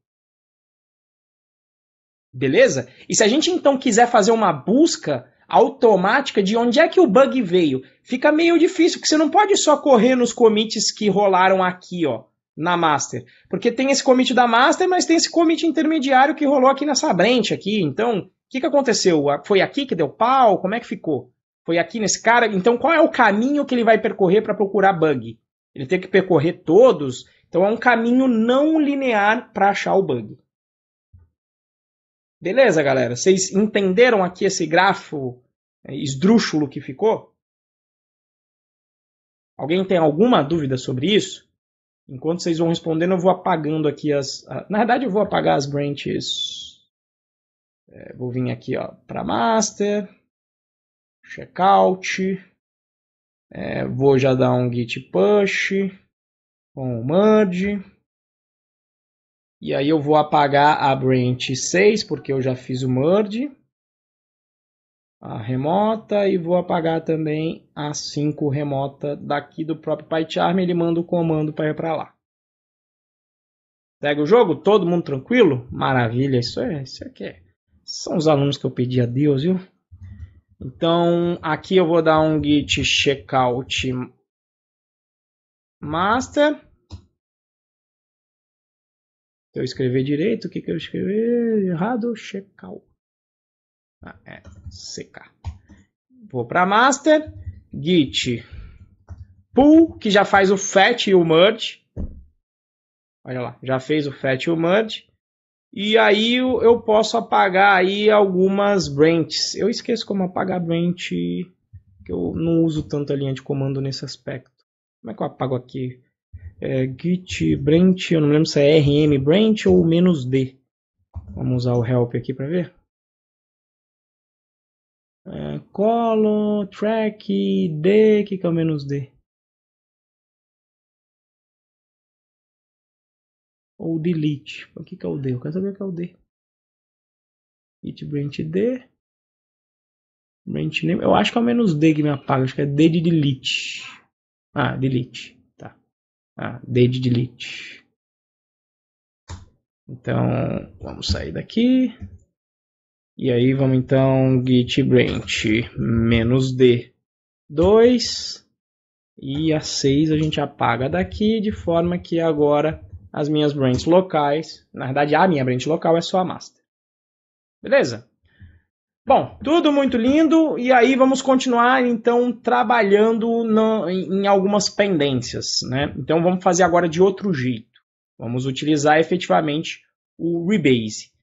Beleza? E se a gente então quiser fazer uma busca automática de onde é que o bug veio, fica meio difícil, porque você não pode só correr nos commits que rolaram aqui, ó, na master. Porque tem esse commit da master, mas tem esse commit intermediário que rolou aqui nessa branch aqui. Então, o que aconteceu? Foi aqui que deu pau? Como é que ficou? Foi aqui nesse cara? Então, qual é o caminho que ele vai percorrer para procurar bug? Ele tem que percorrer todos? Então, é um caminho não linear para achar o bug. Beleza, galera? Vocês entenderam aqui esse grafo esdrúxulo que ficou? Alguém tem alguma dúvida sobre isso? Enquanto vocês vão respondendo, eu vou apagando aqui Na verdade, eu vou apagar as branches. Vou vir aqui para master, checkout. Vou já dar um git push com o merge. E aí eu vou apagar a branch 6, porque eu já fiz o merge. A remota, e vou apagar também a 5 remota daqui do próprio PyCharm. Ele manda o comando para ir para lá. Segue o jogo? Todo mundo tranquilo? Maravilha, isso aqui são os alunos que eu pedi a Deus, viu? Então, aqui eu vou dar um git checkout master. Se eu escrever direito, o que eu escrevi errado? Checkout. CK. Vou para master, git pull, que já faz o fetch e o merge. Olha lá, já fez o fetch e o merge. E aí eu posso apagar aí algumas branches. Eu esqueço como apagar branch, que eu não uso tanto a linha de comando nesse aspecto. Como é que eu apago aqui? Git branch, eu não lembro se é rm branch ou -d. Vamos usar o help aqui para ver. Colo, track, d, o que é o -d? Ou delete. O que é o d? Eu quero saber o que é o d. Git branch d. Branch name. Eu acho que é o -d que me apaga. Acho que é d de delete. Delete. Tá. D de delete. Então, vamos sair daqui. E aí vamos então git branch -d2. E a 6 a gente apaga daqui, de forma que agora as minhas branches locais, na verdade a minha branch local é só a master. Beleza? Bom, tudo muito lindo, e aí vamos continuar então trabalhando em algumas pendências, né? Então vamos fazer agora de outro jeito. Vamos utilizar efetivamente o rebase.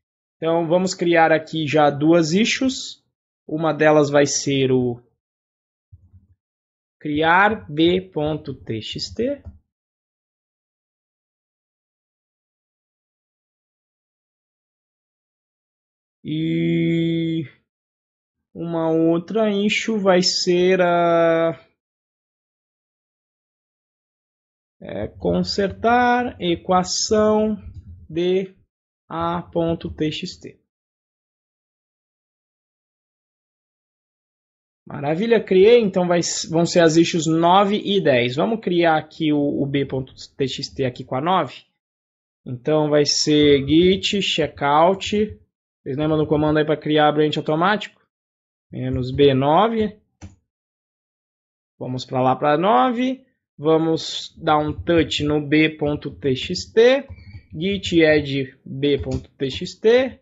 Então vamos criar aqui já duas issues. Uma delas vai ser o criar b.txt. E uma outra issue vai ser a consertar equação de a.txt. Maravilha, criei, então vão ser as issues 9 e 10. Vamos criar aqui o b.txt aqui com a 9? Então vai ser git checkout. Vocês lembram do comando aí para criar branch automático? Menos B9. Vamos para lá para 9. Vamos dar um touch no b.txt. Git add b.txt.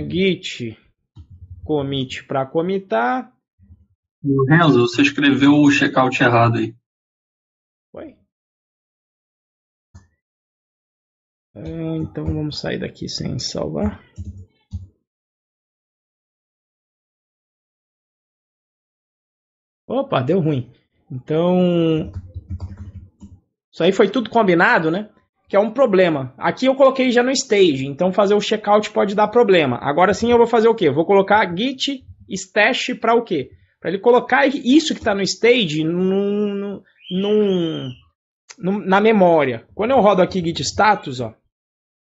Git commit para commitar. Renzo, você escreveu o checkout errado aí. Foi? Então vamos sair daqui sem salvar. Opa, deu ruim. Então, isso aí foi tudo combinado, né? Que é um problema. Aqui eu coloquei já no stage, então fazer o checkout pode dar problema. Agora sim eu vou fazer o quê? Eu vou colocar git stash para o quê? Para ele colocar isso que está no stage na memória. Quando eu rodo aqui git status, ó,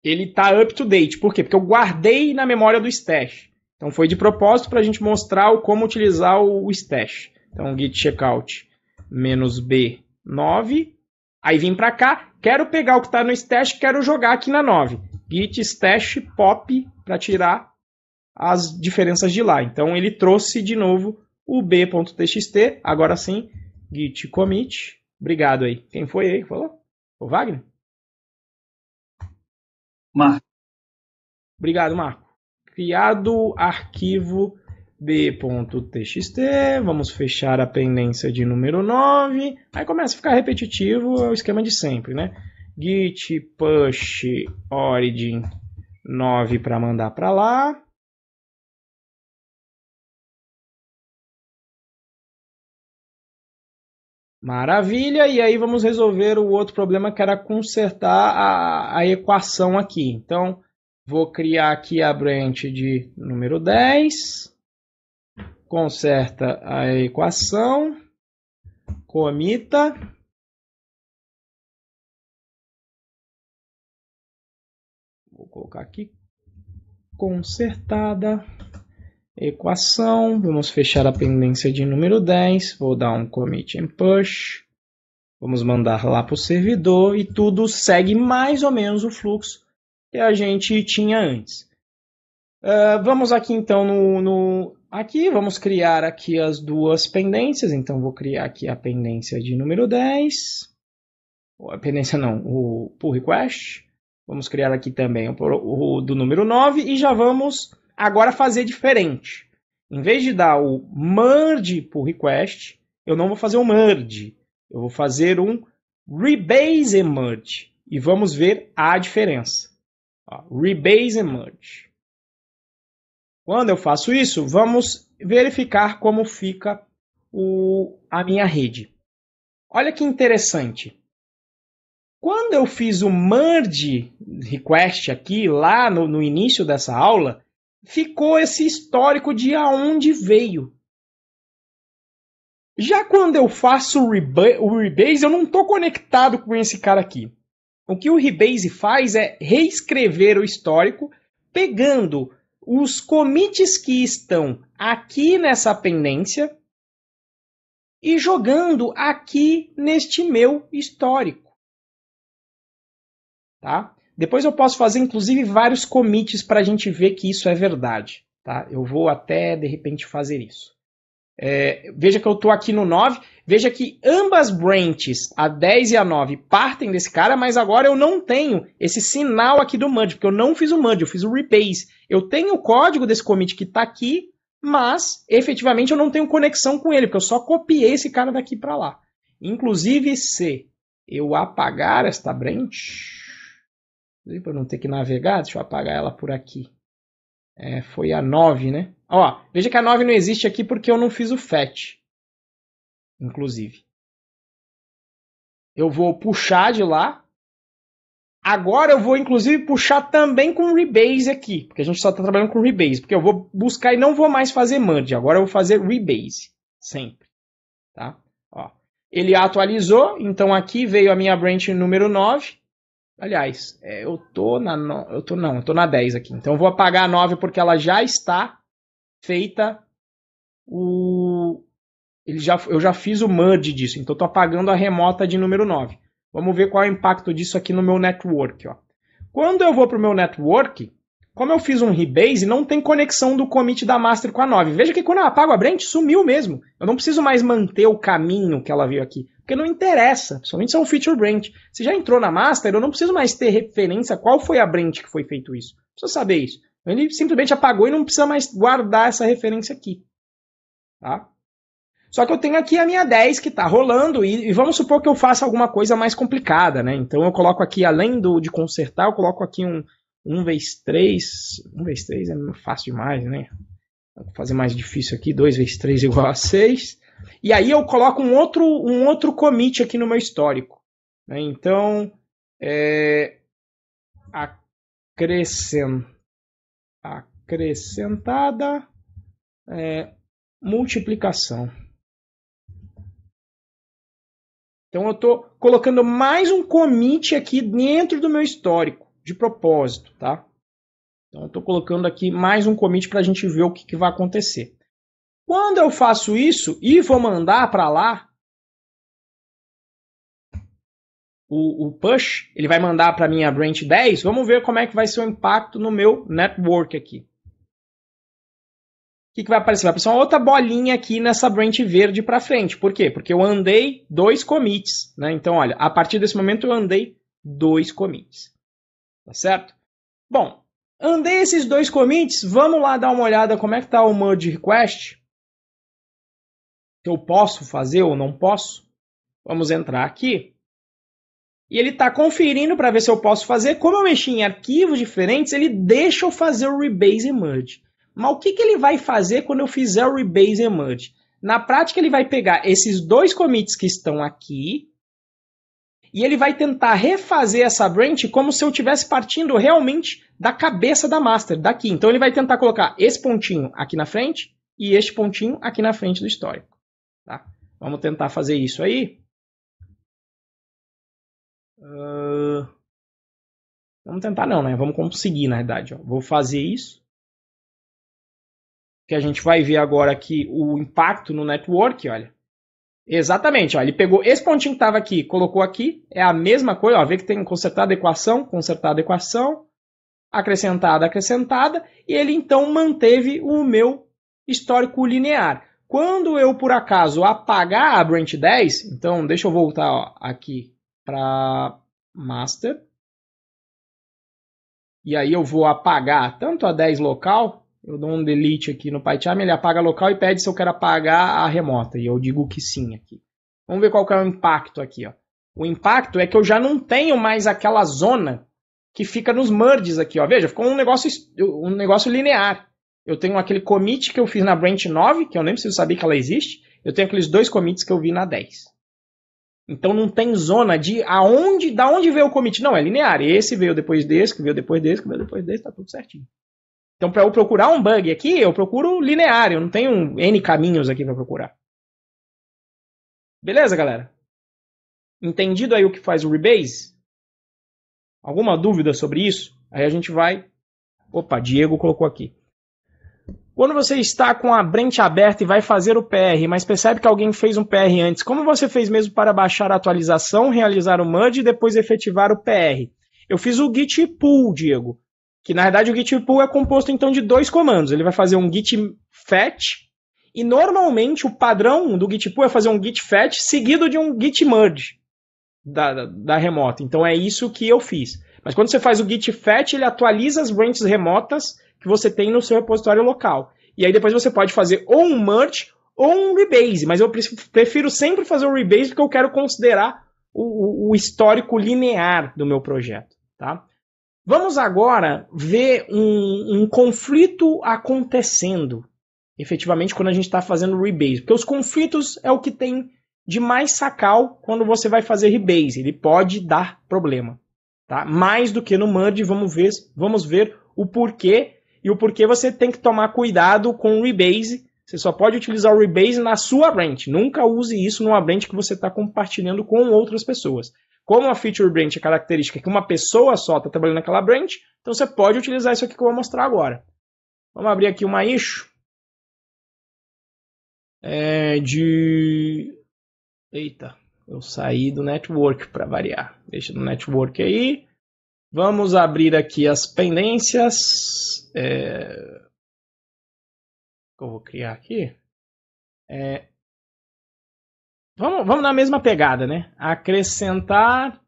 ele está up to date. Por quê? Porque eu guardei na memória do stash. Então foi de propósito para a gente mostrar como utilizar o stash. Então git checkout -b9. Aí vim para cá, quero pegar o que está no stash, quero jogar aqui na 9. Git stash pop para tirar as diferenças de lá. Então ele trouxe de novo o b.txt. Agora sim, git commit. Obrigado aí. Quem foi aí que falou? O Wagner? Marco. Obrigado, Marco. Criado arquivo b.txt. Vamos fechar a pendência de número 9. Aí começa a ficar repetitivo, é o esquema de sempre, né? Git push origin 9 para mandar para lá. Maravilha, e aí vamos resolver o outro problema que era consertar a equação aqui. Então, vou criar aqui a branch de número 10, conserta a equação, comita, vou colocar aqui, consertada, equação, vamos fechar a pendência de número 10, vou dar um commit and push, vamos mandar lá para o servidor e tudo segue mais ou menos o fluxo que a gente tinha antes. Vamos aqui então aqui, vamos criar aqui as duas pendências, então vou criar aqui a pendência de número 10, a pendência não, o pull request, vamos criar aqui também o do número 9 e já vamos agora fazer diferente. Em vez de dar o merge pull request, eu não vou fazer um merge, eu vou fazer um rebase and merge e vamos ver a diferença. Rebase and merge. Quando eu faço isso, vamos verificar como fica a minha rede. Olha que interessante. Quando eu fiz o merge request aqui, lá no início dessa aula, ficou esse histórico de aonde veio. Já quando eu faço o rebase, eu não estou conectado com esse cara aqui. O que o rebase faz é reescrever o histórico, pegando os commits que estão aqui nessa pendência e jogando aqui neste meu histórico. Tá? Depois eu posso fazer, inclusive, vários commits para a gente ver que isso é verdade. Tá? Eu vou até, de repente, fazer isso. Veja que eu estou aqui no 9. Veja que ambas branches, a 10 e a 9, partem desse cara, mas agora eu não tenho esse sinal aqui do merge, porque eu não fiz o merge, eu fiz o rebase. Eu tenho o código desse commit que está aqui, mas efetivamente eu não tenho conexão com ele, porque eu só copiei esse cara daqui para lá. Inclusive, se eu apagar esta branch, para não ter que navegar, deixa eu apagar ela por aqui. Foi a 9, né? Ó, veja que a 9 não existe aqui porque eu não fiz o fetch, inclusive. Eu vou puxar de lá. Agora eu vou, inclusive, puxar também com rebase aqui, porque a gente só está trabalhando com rebase, porque eu vou buscar e não vou mais fazer merge, agora eu vou fazer rebase, sempre. Tá? Ó, ele atualizou, então aqui veio a minha branch número 9. Aliás, eu tô na 10 aqui. Então eu vou apagar a 9 porque ela já está feita eu já fiz o merge disso, então estou apagando a remota de número 9. Vamos ver qual é o impacto disso aqui no meu network. Ó. Quando eu vou para o meu network, como eu fiz um rebase, não tem conexão do commit da master com a 9. Veja que quando eu apago a branch, sumiu mesmo. Eu não preciso mais manter o caminho que ela veio aqui. Porque não interessa, principalmente se é um feature branch. Se já entrou na master, eu não preciso mais ter referência qual foi a branch que foi feito isso. Não precisa saber isso. Ele simplesmente apagou e não precisa mais guardar essa referência aqui. Tá? Só que eu tenho aqui a minha 10 que está rolando e vamos supor que eu faça alguma coisa mais complicada, né? Então eu coloco aqui, além de consertar, eu coloco aqui um vezes 3. 1 vezes 3 é fácil demais, né? Vou fazer mais difícil aqui, 2 vezes 3 igual a 6. E aí eu coloco um outro commit aqui no meu histórico. Né? Então, acrescentada multiplicação. Então eu estou colocando mais um commit aqui dentro do meu histórico, de propósito, tá? Então eu estou colocando aqui mais um commit para a gente ver o que vai acontecer. Quando eu faço isso e vou mandar para lá o push, ele vai mandar para a minha branch 10, vamos ver como é que vai ser o impacto no meu network aqui. O que vai aparecer? Vai aparecer uma outra bolinha aqui nessa branch verde para frente. Por quê? Porque eu andei 2 commits. Né? Então, olha, a partir desse momento eu andei 2 commits. Tá certo? Bom, andei esses 2 commits. Vamos lá dar uma olhada como é que está o merge request. Que eu posso fazer ou não posso. Vamos entrar aqui. E ele está conferindo para ver se eu posso fazer. Como eu mexi em arquivos diferentes, ele deixa eu fazer o rebase e merge. Mas o que ele vai fazer quando eu fizer o rebase e merge? Na prática, ele vai pegar esses 2 commits que estão aqui e ele vai tentar refazer essa branch como se eu estivesse partindo realmente da cabeça da master, daqui. Então, ele vai tentar colocar esse pontinho aqui na frente e este pontinho aqui na frente do histórico. Tá? Vamos tentar fazer isso aí. Vamos tentar não, né? Vamos conseguir, na verdade. Ó. Vou fazer isso. Que a gente vai ver agora aqui o impacto no network, olha. Exatamente, ó, ele pegou esse pontinho que estava aqui, colocou aqui, é a mesma coisa, ó, vê que tem consertada equação, acrescentada, e ele então manteve o meu histórico linear. Quando eu, por acaso, apagar a branch 10, então deixa eu voltar ó, aqui para master, e aí eu vou apagar tanto a 10 local. Eu dou um delete aqui no PyCharm, ele apaga local e pede se eu quero apagar a remota. E eu digo que sim aqui. Vamos ver qual que é o impacto aqui. Ó. O impacto é que eu já não tenho mais aquela zona que fica nos merges aqui. Ó. Veja, ficou um negócio linear. Eu tenho aquele commit que eu fiz na branch 9, que eu nem preciso saber que ela existe. Eu tenho aqueles 2 commits que eu vi na 10. Então não tem zona de da onde veio o commit. Não, é linear. Esse veio depois desse, que veio depois desse, que veio depois desse, tá tudo certinho. Então, para eu procurar um bug aqui, eu procuro linear. Eu não tenho N caminhos aqui para procurar. Beleza, galera? Entendido aí o que faz o rebase? Alguma dúvida sobre isso? Aí a gente vai... Opa, Diego colocou aqui. Quando você está com a branch aberta e vai fazer o PR, mas percebe que alguém fez um PR antes, como você fez mesmo para baixar a atualização, realizar o merge e depois efetivar o PR? Eu fiz o git pull, Diego. Que na verdade o git pull é composto então de 2 comandos. Ele vai fazer um git fetch e normalmente o padrão do git pull é fazer um git fetch seguido de um git merge da remota. Então é isso que eu fiz. Mas quando você faz o git fetch, ele atualiza as branches remotas que você tem no seu repositório local. E aí depois você pode fazer ou um merge ou um rebase. Mas eu prefiro sempre fazer o rebase porque eu quero considerar o histórico linear do meu projeto. Tá? Vamos agora ver um conflito acontecendo, efetivamente, quando a gente está fazendo rebase. Porque os conflitos é o que tem de mais sacal quando você vai fazer rebase. Ele pode dar problema. Tá? Mais do que no merge, vamos ver o porquê. E o porquê você tem que tomar cuidado com o rebase. Você só pode utilizar o rebase na sua branch. Nunca use isso numa branch que você está compartilhando com outras pessoas. Como a feature branch é característica que uma pessoa só está trabalhando naquela branch, então você pode utilizar isso aqui que eu vou mostrar agora. Vamos abrir aqui uma issue Eita, eu saí do network para variar. Deixa no network aí. Vamos abrir aqui as pendências. Que eu vou criar aqui. Vamos na mesma pegada, né? Acrescentar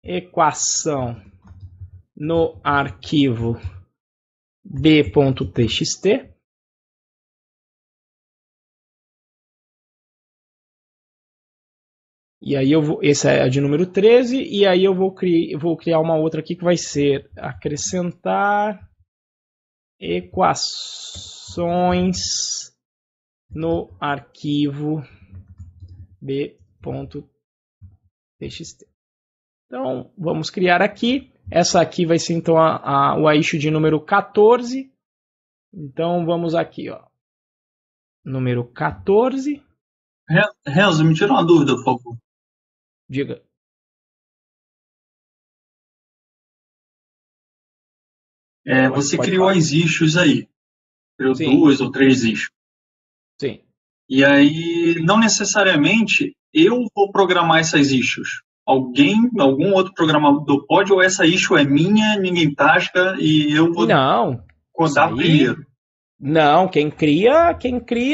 equação no arquivo b.txt. E aí essa é a de número 13, e aí eu vou criar uma outra aqui que vai ser acrescentar equações no arquivo b.txt. Então, vamos criar aqui. Essa aqui vai ser então o issue de número 14. Então, vamos aqui, ó. Número 14. Renzo, me tira uma dúvida, por favor. Diga. Você criou falar. As issues aí. Criou Sim. 2 ou 3 issues. Sim. E aí, não necessariamente eu vou programar essas issues. Algum outro programador pode, ou essa issue é minha, ninguém tasca, e eu vou codar primeiro. Não, quem cria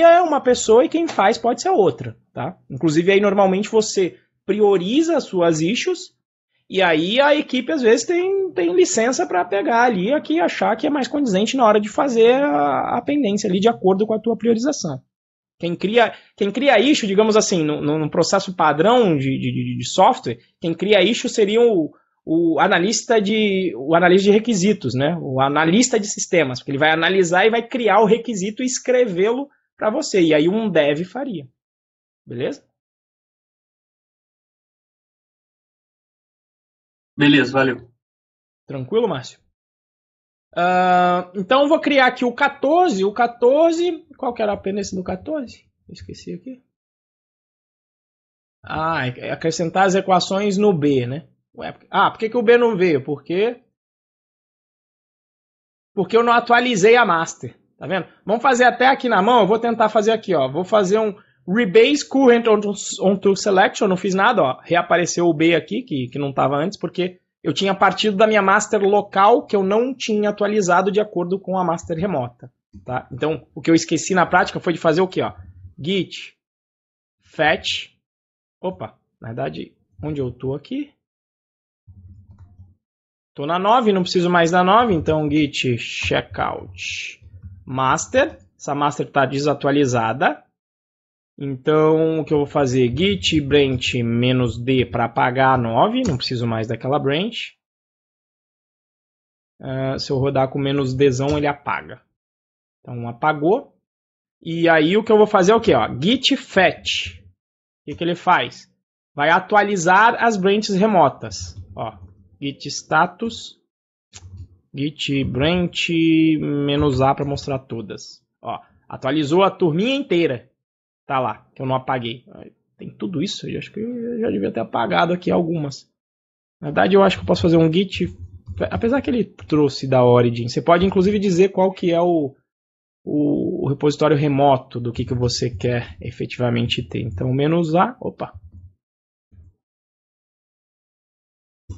é uma pessoa e quem faz pode ser outra, tá? Inclusive aí normalmente você prioriza as suas issues e aí a equipe às vezes tem licença para pegar ali aqui e achar que é mais condizente na hora de fazer a pendência ali de acordo com a tua priorização. Quem cria issue, digamos assim, num processo padrão de software, quem cria issue seria o analista de requisitos, né? O analista de sistemas, porque ele vai analisar e vai criar o requisito e escrevê-lo para você. E aí um dev faria. Beleza? Beleza, valeu. Tranquilo, Márcio? Então eu vou criar aqui o 14. O 14, qual que era a pendência do 14? Eu esqueci aqui. É acrescentar as equações no B, né? Por que o B não veio? Porque eu não atualizei a master. Tá vendo? Vamos fazer até aqui na mão. Eu vou tentar fazer aqui, ó. Vou fazer um rebase current onto selection. Não fiz nada, ó. Reapareceu o B aqui, que não estava antes, porque eu tinha partido da minha master local que eu não tinha atualizado de acordo com a master remota. Tá? Então, o que eu esqueci na prática foi de fazer o quê? Ó? Git fetch. Opa, na verdade, onde eu tô aqui? Tô na 9, não preciso mais da 9, então git checkout master. Essa master está desatualizada. Então, o que eu vou fazer? Git branch -d para apagar a 9, não preciso mais daquela branch. Se eu rodar com -dzão, ele apaga. Então, apagou. E aí, o que eu vou fazer é o quê? Ó, git fetch. O que ele faz? Vai atualizar as branches remotas. Ó, git status, git branch -a para mostrar todas. Ó, atualizou a turminha inteira. Tá lá, que eu não apaguei. Tem tudo isso, eu acho que eu já devia ter apagado aqui algumas. Na verdade, eu acho que eu posso fazer um git, apesar que ele trouxe da Origin. Você pode, inclusive, dizer qual que é o repositório remoto do que você quer efetivamente ter. Então, -a, opa.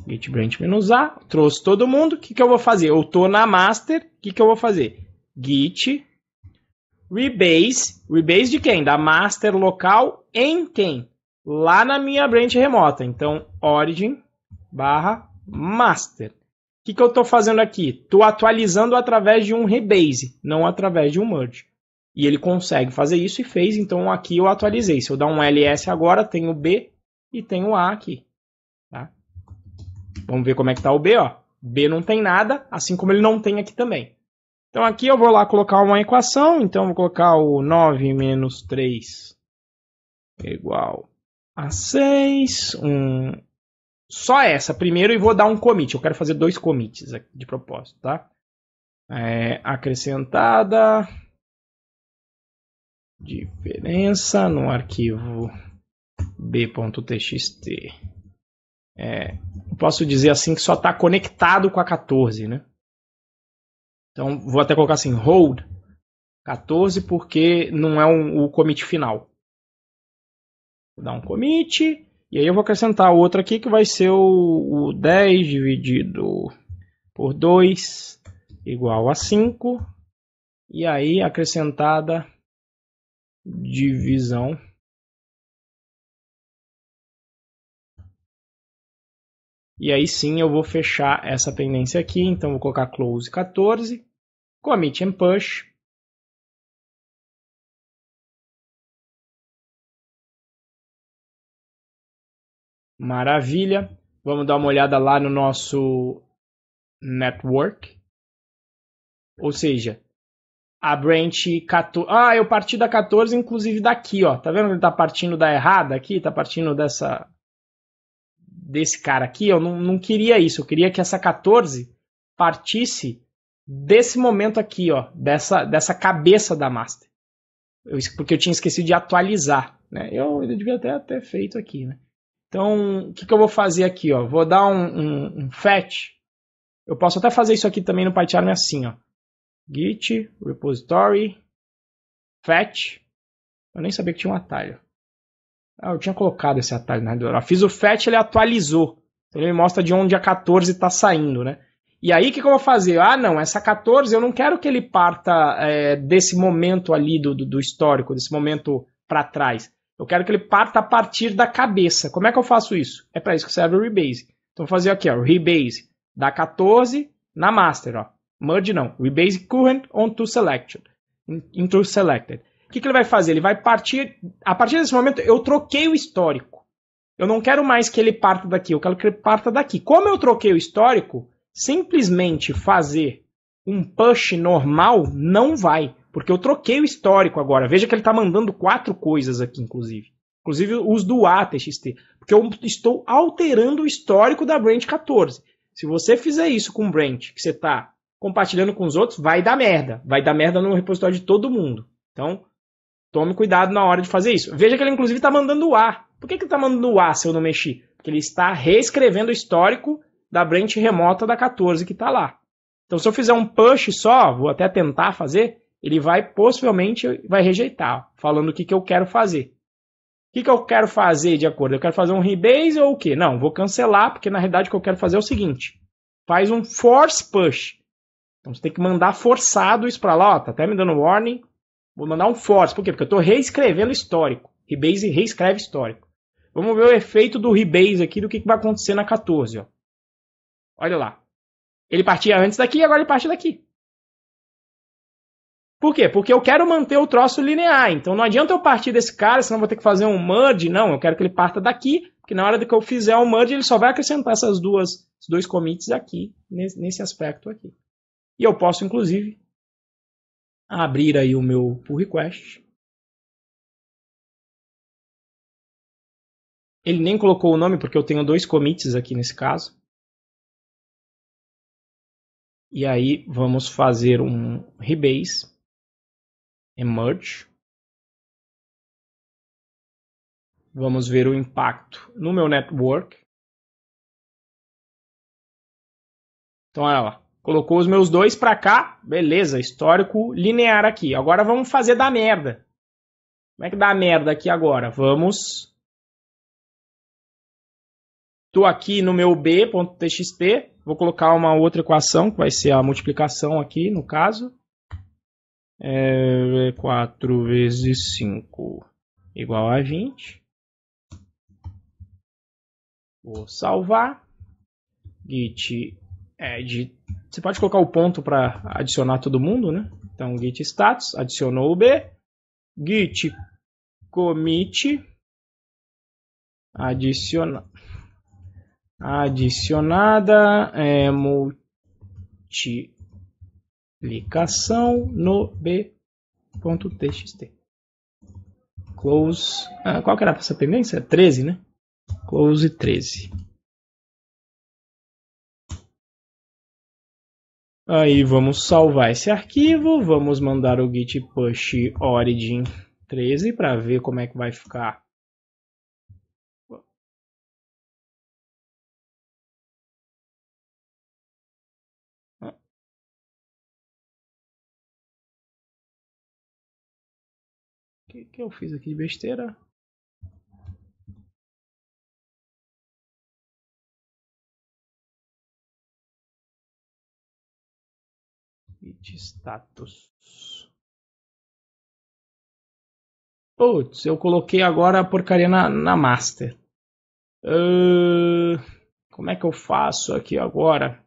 Git branch -a, trouxe todo mundo. O que eu vou fazer? Eu estou na master, o que eu vou fazer? Git rebase de quem? Da master local em quem? Lá na minha branch remota. Então, origin /master. O que eu estou fazendo aqui? Estou atualizando através de um rebase, não através de um merge. E ele consegue fazer isso e fez, então aqui eu atualizei. Se eu dar um ls agora, tem o B e tem o A aqui. Tá? Vamos ver como é que está o B, ó. B não tem nada, assim como ele não tem aqui também. Então aqui eu vou lá colocar uma equação, então eu vou colocar o 9 menos 3 igual a 6, só essa primeiro e vou dar um commit. Eu quero fazer 2 commits aqui de propósito, tá? Acrescentada diferença no arquivo b.txt. Eu posso dizer assim que só está conectado com a 14, né? Então vou até colocar assim, hold 14 porque não é o commit final. Vou dar um commit e aí eu vou acrescentar outro aqui que vai ser o 10 dividido por 2 igual a 5. E aí acrescentada divisão e aí sim eu vou fechar essa pendência aqui, então vou colocar close 14, commit and push. Maravilha. Vamos dar uma olhada lá no nosso network. Ou seja, a branch 14. Eu parti da 14, inclusive daqui, ó. Tá vendo que ele tá partindo da errada aqui? Tá partindo desse cara aqui. Eu não queria isso. Eu queria que essa 14 partisse desse momento aqui, ó. Dessa cabeça da master. Porque eu tinha esquecido de atualizar, né? Eu devia até ter feito aqui, né? Então, o que eu vou fazer aqui, ó? Vou dar um fetch. Eu posso até fazer isso aqui também no PyCharm assim, ó. Git, repository, fetch. Eu nem sabia que tinha um atalho. Eu tinha colocado esse atalho na Redor. Fiz o fetch, ele atualizou. Então, ele me mostra de onde a 14 está saindo, né? E aí, o que eu vou fazer? Não, essa 14 eu não quero que ele parta desse momento ali do histórico, desse momento para trás. Eu quero que ele parta a partir da cabeça. Como é que eu faço isso? É para isso que serve o rebase. Então, vou fazer aqui, ó, rebase da 14 na master, ó. Merge não, rebase current onto selected. Into selected. O que ele vai fazer? Ele vai partir, a partir desse momento eu troquei o histórico. Eu não quero mais que ele parta daqui, eu quero que ele parta daqui. Como eu troquei o histórico, simplesmente fazer um push normal não vai. Porque eu troquei o histórico agora. Veja que ele está mandando 4 coisas aqui, inclusive. Inclusive os do ATXT. Porque eu estou alterando o histórico da branch 14. Se você fizer isso com branch, que você está compartilhando com os outros, vai dar merda. Vai dar merda no repositório de todo mundo. Então, tome cuidado na hora de fazer isso. Veja que ele, inclusive, está mandando o A. Por que ele está mandando o A se eu não mexi? Porque ele está reescrevendo o histórico da branch remota da 14 que está lá. Então, se eu fizer um push só, vou até tentar fazer, ele vai possivelmente rejeitar, falando o que eu quero fazer. O que eu quero fazer de acordo? Eu quero fazer um rebase ou o quê? Não, vou cancelar, porque na realidade o que eu quero fazer é o seguinte. Faz um force push. Então você tem que mandar forçado isso para lá. Ó, tá até me dando warning. Vou mandar um force. Por quê? Porque eu estou reescrevendo histórico. Rebase reescreve histórico. Vamos ver o efeito do rebase aqui, do que vai acontecer na 14. Ó. Olha lá. Ele partia antes daqui e agora ele parte daqui. Por quê? Porque eu quero manter o troço linear. Então não adianta eu partir desse cara, senão eu vou ter que fazer um merge. Não, eu quero que ele parta daqui, porque na hora que eu fizer o merge, ele só vai acrescentar esses 2 commits aqui, nesse aspecto aqui. E eu posso, inclusive, abrir aí o meu pull request. Ele nem colocou o nome, porque eu tenho 2 commits aqui nesse caso. E aí vamos fazer um rebase. Merge. Vamos ver o impacto no meu network. Então, olha lá. Colocou os meus 2 para cá. Beleza, histórico linear aqui. Agora vamos fazer da merda. Como é que dá merda aqui agora? Vamos. Estou aqui no meu b.txt. Vou colocar uma outra equação, que vai ser a multiplicação aqui, no caso. 4 vezes 5 igual a 20. Vou salvar. Git add. Você pode colocar o ponto para adicionar todo mundo, né? Então, git status, adicionou o B. Git commit, adicionar. adicionada multiplicação no b.txt. Close. Qual que era essa tendência? 13, né? Close 13. Aí vamos salvar esse arquivo, vamos mandar o git push origin 13 para ver como é que vai ficar. O que eu fiz aqui de besteira? Git status. Putz, eu coloquei agora a porcaria na master. Como é que eu faço aqui agora?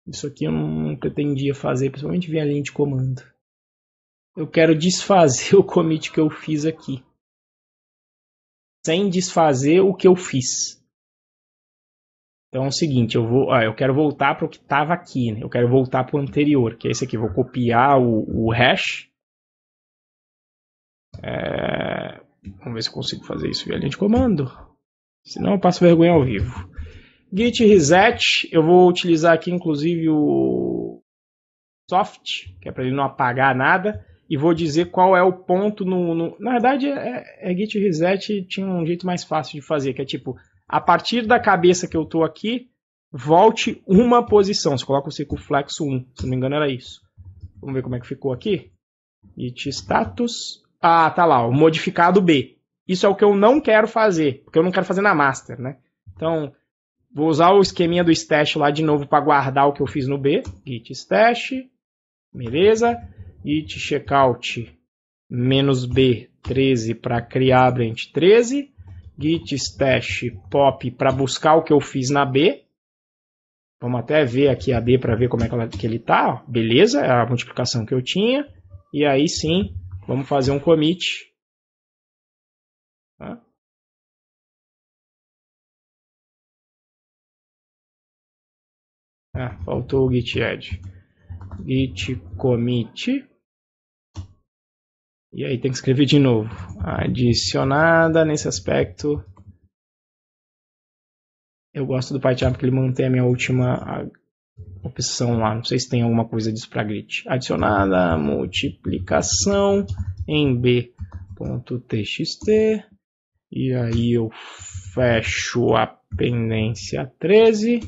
Isso aqui eu não pretendia fazer, principalmente via linha de comando. Eu quero desfazer o commit que eu fiz aqui. Sem desfazer o que eu fiz. Então é o seguinte, eu quero voltar para o que estava aqui. Né? Eu quero voltar para o anterior, que é esse aqui. Vou copiar o hash. Vamos ver se eu consigo fazer isso via linha de comando. Senão eu passo vergonha ao vivo. Git reset. Eu vou utilizar aqui inclusive o soft, que é para ele não apagar nada. E vou dizer qual é o ponto Na verdade, git reset tinha um jeito mais fácil de fazer, que é tipo, a partir da cabeça que eu estou aqui, volte uma posição. Você coloca o circunflexo 1, se não me engano era isso. Vamos ver como é que ficou aqui. Git status. Tá lá, o modificado B. Isso é o que eu não quero fazer, porque eu não quero fazer na master, né? Então, vou usar o esqueminha do stash lá de novo para guardar o que eu fiz no B. Git stash. Beleza. Git checkout -b 13 para criar branch 13. Git stash pop para buscar o que eu fiz na B. Vamos até ver aqui a B para ver como é que ele tá. Beleza, é a multiplicação que eu tinha. E aí sim, vamos fazer um commit. Faltou o git add. Git commit. E aí tem que escrever de novo. Adicionada nesse aspecto. Eu gosto do PyCharm porque ele mantém a minha última opção lá. Não sei se tem alguma coisa disso para grid. Adicionada multiplicação em b.txt. E aí eu fecho a pendência 13.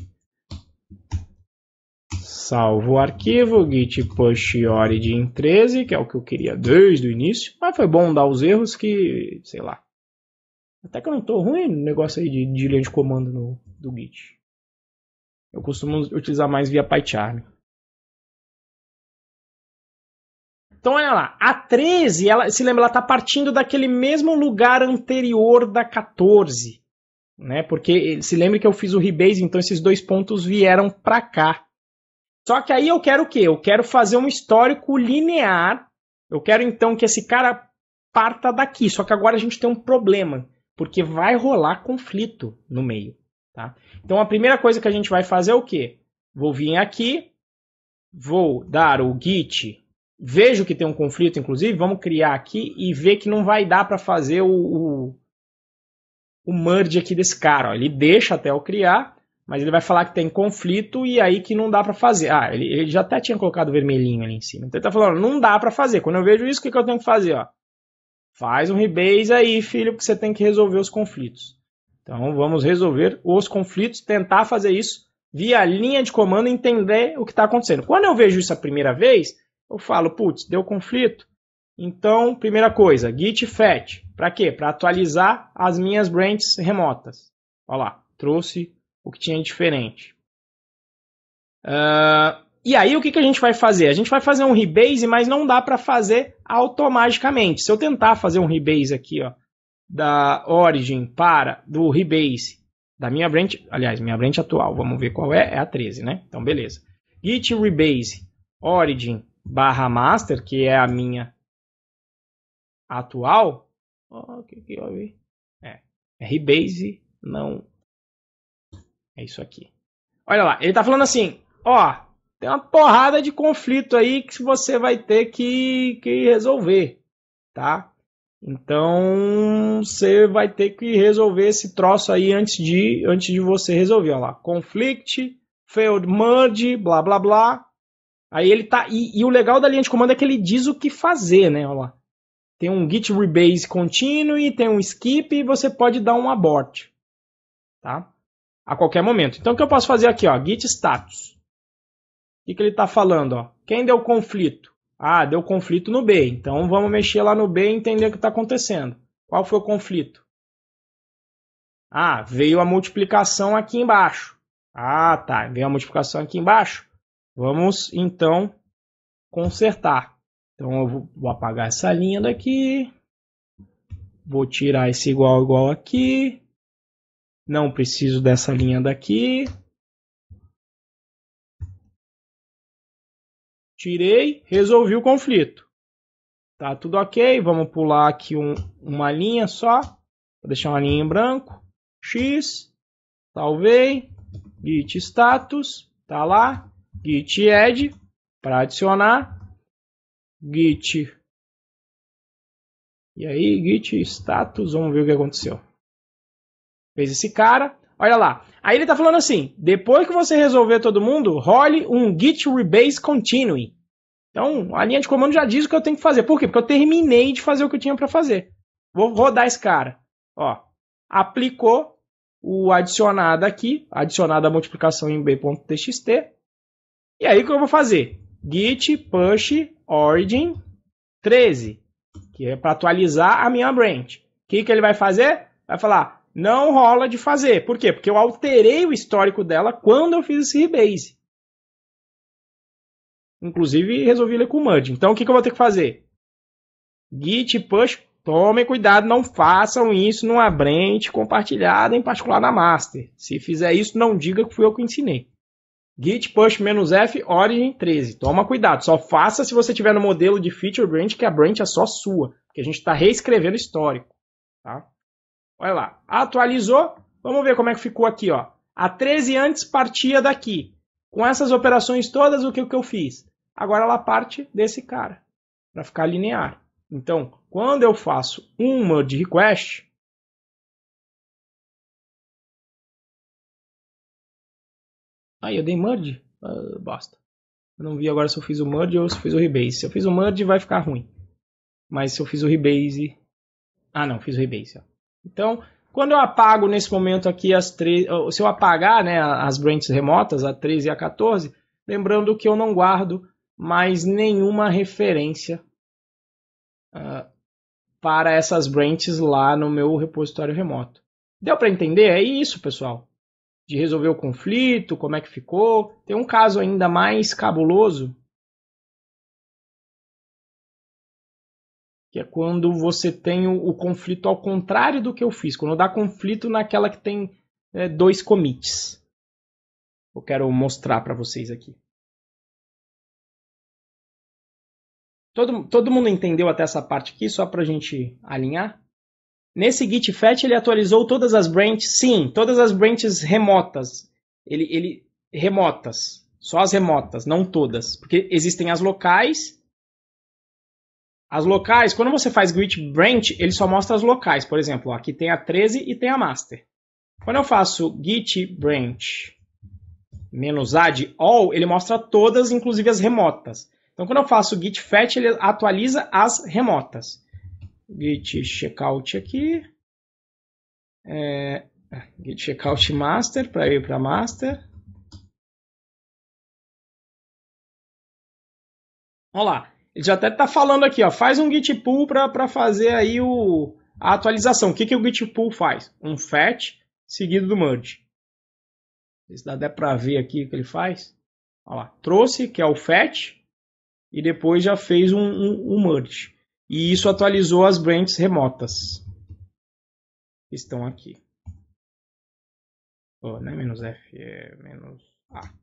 Salvo o arquivo, git push origin 13, que é o que eu queria desde o início. Mas foi bom dar os erros que, sei lá. Até que eu não estou ruim no negócio aí de linha de comando do Git. Eu costumo utilizar mais via PyCharm. Então olha lá, a 13, ela está partindo daquele mesmo lugar anterior da 14. Né? Porque se lembra que eu fiz o rebase, então esses dois pontos vieram para cá. Só que aí eu quero o quê? Eu quero fazer um histórico linear. Eu quero então que esse cara parta daqui. Só que agora a gente tem um problema. Porque vai rolar conflito no meio. Tá? Então a primeira coisa que a gente vai fazer é o quê? Vou vir aqui. Vou dar o git. Vejo que tem um conflito, inclusive. Vamos criar aqui e ver que não vai dar para fazer o merge aqui desse cara. Ó. Ele deixa até eu criar. Mas ele vai falar que tem conflito e aí que não dá para fazer. Ele já até tinha colocado vermelhinho ali em cima. Então ele está falando, não dá para fazer. Quando eu vejo isso, o que eu tenho que fazer? Ó? Faz um rebase aí, filho, porque você tem que resolver os conflitos. Então vamos resolver os conflitos, tentar fazer isso via linha de comando e entender o que está acontecendo. Quando eu vejo isso a primeira vez, eu falo, putz, deu conflito. Então, primeira coisa, git fetch. Para quê? Para atualizar as minhas branches remotas. Olha lá, trouxe o que tinha de diferente. E aí o que a gente vai fazer? A gente vai fazer um rebase, mas não dá para fazer automaticamente. Se eu tentar fazer um rebase aqui, ó, da origin para do rebase da minha branch, aliás, minha branch atual, vamos ver qual é a 13, né? Então, beleza. Git rebase origin /master, que é a minha atual. O que eu vi? Rebase, não. É isso aqui. Olha lá, ele tá falando assim, ó, tem uma porrada de conflito aí que você vai ter que resolver, tá? Então, você vai ter que resolver esse troço aí antes de você resolver, ó lá. Conflict, failed merge, blá blá blá. Aí ele tá. E o legal da linha de comando é que ele diz o que fazer, né? Olha lá. Tem um git rebase continue, tem um skip e você pode dar um abort, tá? A qualquer momento. Então o que eu posso fazer aqui, ó? Git status. O que ele está falando, ó? Quem deu conflito? Ah, deu conflito no B. Então vamos mexer lá no B e entender o que está acontecendo. Qual foi o conflito? Ah, veio a multiplicação aqui embaixo. Ah, tá. Veio a multiplicação aqui embaixo. Vamos então consertar. Então eu vou apagar essa linha daqui. Vou tirar esse igual aqui. Não preciso dessa linha daqui. Tirei, resolvi o conflito. Tá tudo ok. Vamos pular aqui uma linha só. Vou deixar uma linha em branco. X. Salvei. Git status. Tá lá. Git add. Para adicionar. Git. E aí, git status. Vamos ver o que aconteceu. Fez esse cara. Olha lá. Aí ele tá falando assim. Depois que você resolver todo mundo, role um git rebase continue. Então, a linha de comando já diz o que eu tenho que fazer. Por quê? Porque eu terminei de fazer o que eu tinha para fazer. Vou rodar esse cara. Ó, aplicou o adicionado aqui, adicionado a multiplicação em b.txt. E aí o que eu vou fazer? Git push origin 13, que é para atualizar a minha branch. O que ele vai fazer? Vai falar, não rola de fazer. Por quê? Porque eu alterei o histórico dela quando eu fiz esse rebase. Inclusive, resolvi ler com o merge. Então, o que eu vou ter que fazer? Git push. Tomem cuidado, não façam isso numa branch compartilhada, em particular na master. Se fizer isso, não diga que fui eu que ensinei. Git push "-f origin 13. Toma cuidado, só faça se você tiver no modelo de feature branch, que a branch é só sua. Porque a gente está reescrevendo o histórico. Tá? Olha lá, atualizou. Vamos ver como é que ficou aqui. Ó. A 13 antes partia daqui. Com essas operações todas, o que eu fiz? Agora ela parte desse cara, para ficar linear. Então, quando eu faço um merge request, aí eu dei merge, basta. Eu não vi agora se eu fiz o merge ou se eu fiz o rebase. Se eu fiz o merge vai ficar ruim. Mas se eu fiz o rebase, não, fiz o rebase. Ó. Então, quando eu apago nesse momento aqui as três, se eu apagar, né, as branches remotas, a 13 e a 14, lembrando que eu não guardo mais nenhuma referência para essas branches lá no meu repositório remoto. Deu para entender? É isso, pessoal. De resolver o conflito, como é que ficou. Tem um caso ainda mais cabuloso, que é quando você tem o conflito ao contrário do que eu fiz. Quando dá conflito naquela que tem dois commits. Eu quero mostrar para vocês aqui. Todo mundo entendeu até essa parte aqui, só para a gente alinhar? Nesse git fetch ele atualizou todas as branches, sim, todas as branches remotas. Remotas, só as remotas, não todas. Porque existem as locais. As locais, quando você faz git branch, ele só mostra as locais. Por exemplo, ó, aqui tem a 13 e tem a master. Quando eu faço git branch -add all, ele mostra todas, inclusive as remotas. Então, quando eu faço git fetch, ele atualiza as remotas. Git checkout aqui. Git checkout master, para ir para master. Olha lá. Ele já até está falando aqui, ó, faz um git pull para fazer aí a atualização. O que o git pull faz? Um fetch seguido do merge. Se dá para ver aqui o que ele faz. Olha lá. Trouxe, que é o fetch, e depois já fez um merge. E isso atualizou as branches remotas. Que estão aqui. Não é "-f", é "-a".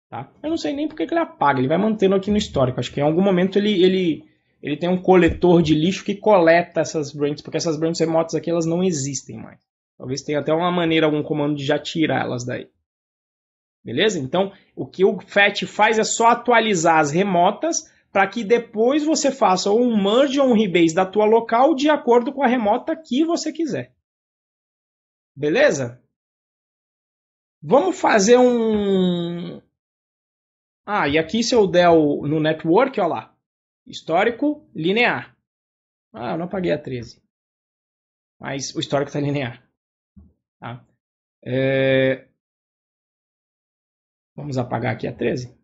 Tá? Eu não sei nem porque que ele apaga. Ele vai mantendo aqui no histórico. Acho que em algum momento ele ele tem um coletor de lixo que coleta essas branches, porque essas branches remotas aqui elas não existem mais. Talvez tenha até uma maneira, algum comando de já tirar elas daí. Beleza? Então, o que o FET faz é só atualizar as remotas para que depois você faça um merge ou um rebase da tua local de acordo com a remota que você quiser. Beleza? Vamos fazer um... Ah, e aqui se eu der no network, olha lá. Histórico linear. Ah, eu não apaguei a 13. Mas o histórico está linear. Tá? Vamos apagar aqui a 13.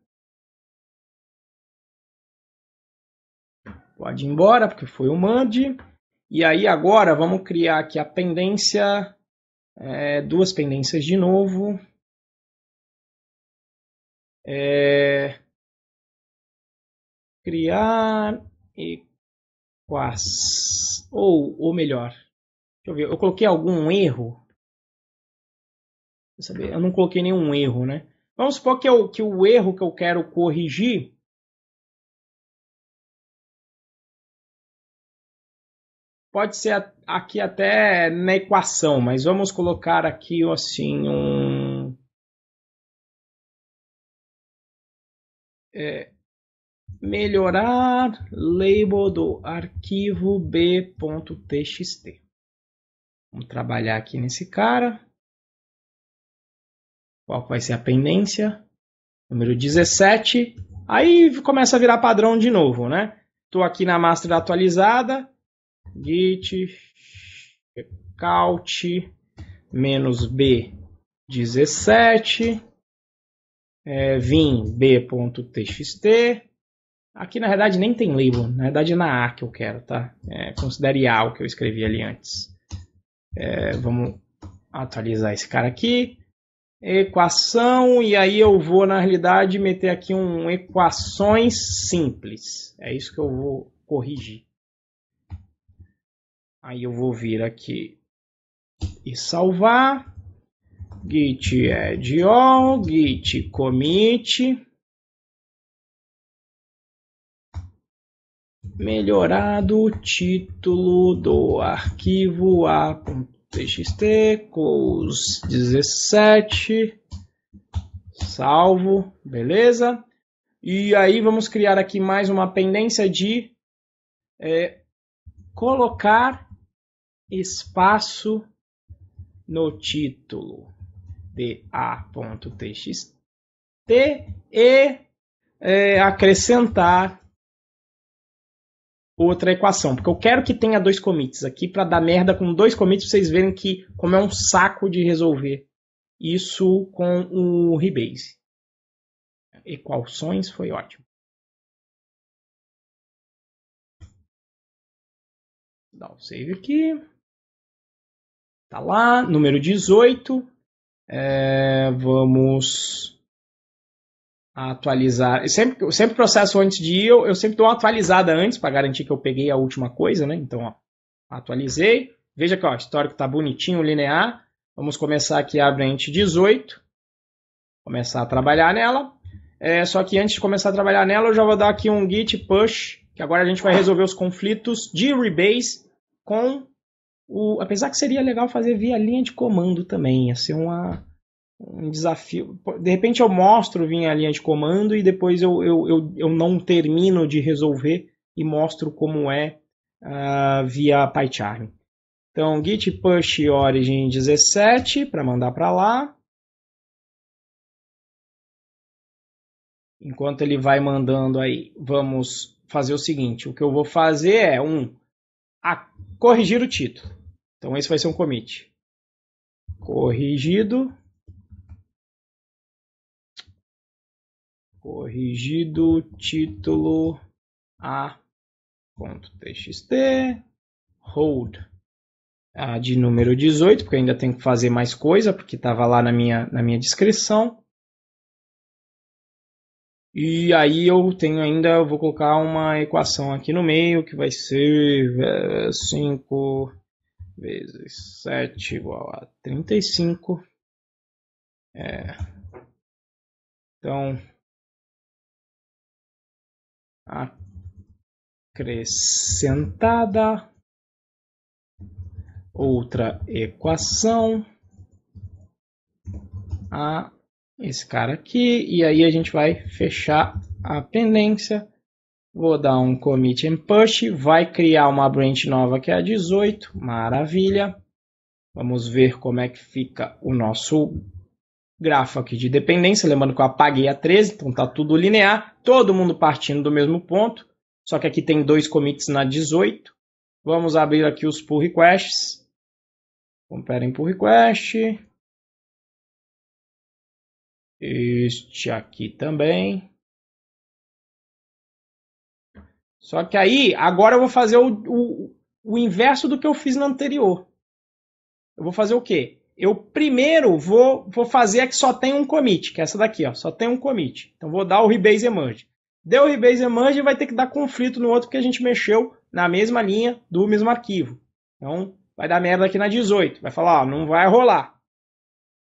Pode ir embora, porque foi o MAND. E aí agora vamos criar aqui a pendência. Duas pendências de novo. Criar equação. Ou melhor, deixa eu ver, eu coloquei algum erro? Eu não coloquei nenhum erro, né? Vamos supor que o erro que eu quero corrigir pode ser aqui até na equação, mas vamos colocar aqui assim melhorar label do arquivo b.txt. Vamos trabalhar aqui nesse cara. Qual vai ser a pendência? Número 17. Aí começa a virar padrão de novo, né? Estou aqui na master atualizada. Git checkout -b17 vim b.txt. Aqui na verdade nem tem label, na verdade é na A que eu quero, tá? Considere A o que eu escrevi ali antes. Vamos atualizar esse cara aqui. Equação, e aí eu vou na realidade meter aqui equações simples. É isso que eu vou corrigir. Aí eu vou vir aqui e salvar. Git add all, git commit. Melhorado o título do arquivo a.txt, cos 17, salvo, beleza? E aí vamos criar aqui mais uma pendência de colocar espaço no título de a.txt e acrescentar outra equação, porque eu quero que tenha 2 commits aqui para dar merda com 2 commits para vocês verem que como é um saco de resolver isso com o rebase. Equações foi ótimo. Dá um save aqui. Tá lá, número 18. Vamos atualizar. Eu sempre processo antes de ir, eu sempre dou uma atualizada antes para garantir que eu peguei a última coisa, né? Então, ó, atualizei. Veja que ó, o histórico está bonitinho, linear. Vamos começar aqui a branch 18. Começar a trabalhar nela. Só que antes de começar a trabalhar nela, eu já vou dar aqui um git push, que agora a gente vai resolver os conflitos de rebase com o... Apesar que seria legal fazer via linha de comando também, ia ser um desafio. De repente eu mostro via linha de comando e depois eu não termino de resolver e mostro como é via PyCharm. Então, git push origin 17 para mandar para lá. Enquanto ele vai mandando aí, vamos fazer o seguinte. O que eu vou fazer é corrigir o título. Então esse vai ser um commit. Corrigido título a.txt hold de número 18, porque eu ainda tenho que fazer mais coisa, porque estava lá na minha descrição. E aí eu vou colocar uma equação aqui no meio, que vai ser 5 vezes 7 igual a 35. Então, acrescentada, outra equação, a esse cara aqui, e aí a gente vai fechar a pendência. Vou dar um commit and push, vai criar uma branch nova que é a 18, maravilha. Vamos ver como é que fica o nosso grafo aqui de dependência, lembrando que eu apaguei a 13, então está tudo linear, todo mundo partindo do mesmo ponto, só que aqui tem 2 commits na 18. Vamos abrir aqui os pull requests. Comparem pull request. Este aqui também. Só que aí, agora eu vou fazer o inverso do que eu fiz no anterior. Eu vou fazer o quê? Eu primeiro vou fazer a que só tem um commit, que é essa daqui, ó, só tem um commit. Então vou dar o rebase emerge. Deu o rebase emerge, vai ter que dar conflito no outro porque a gente mexeu na mesma linha do mesmo arquivo. Então vai dar merda aqui na 18. Vai falar, ó, não vai rolar.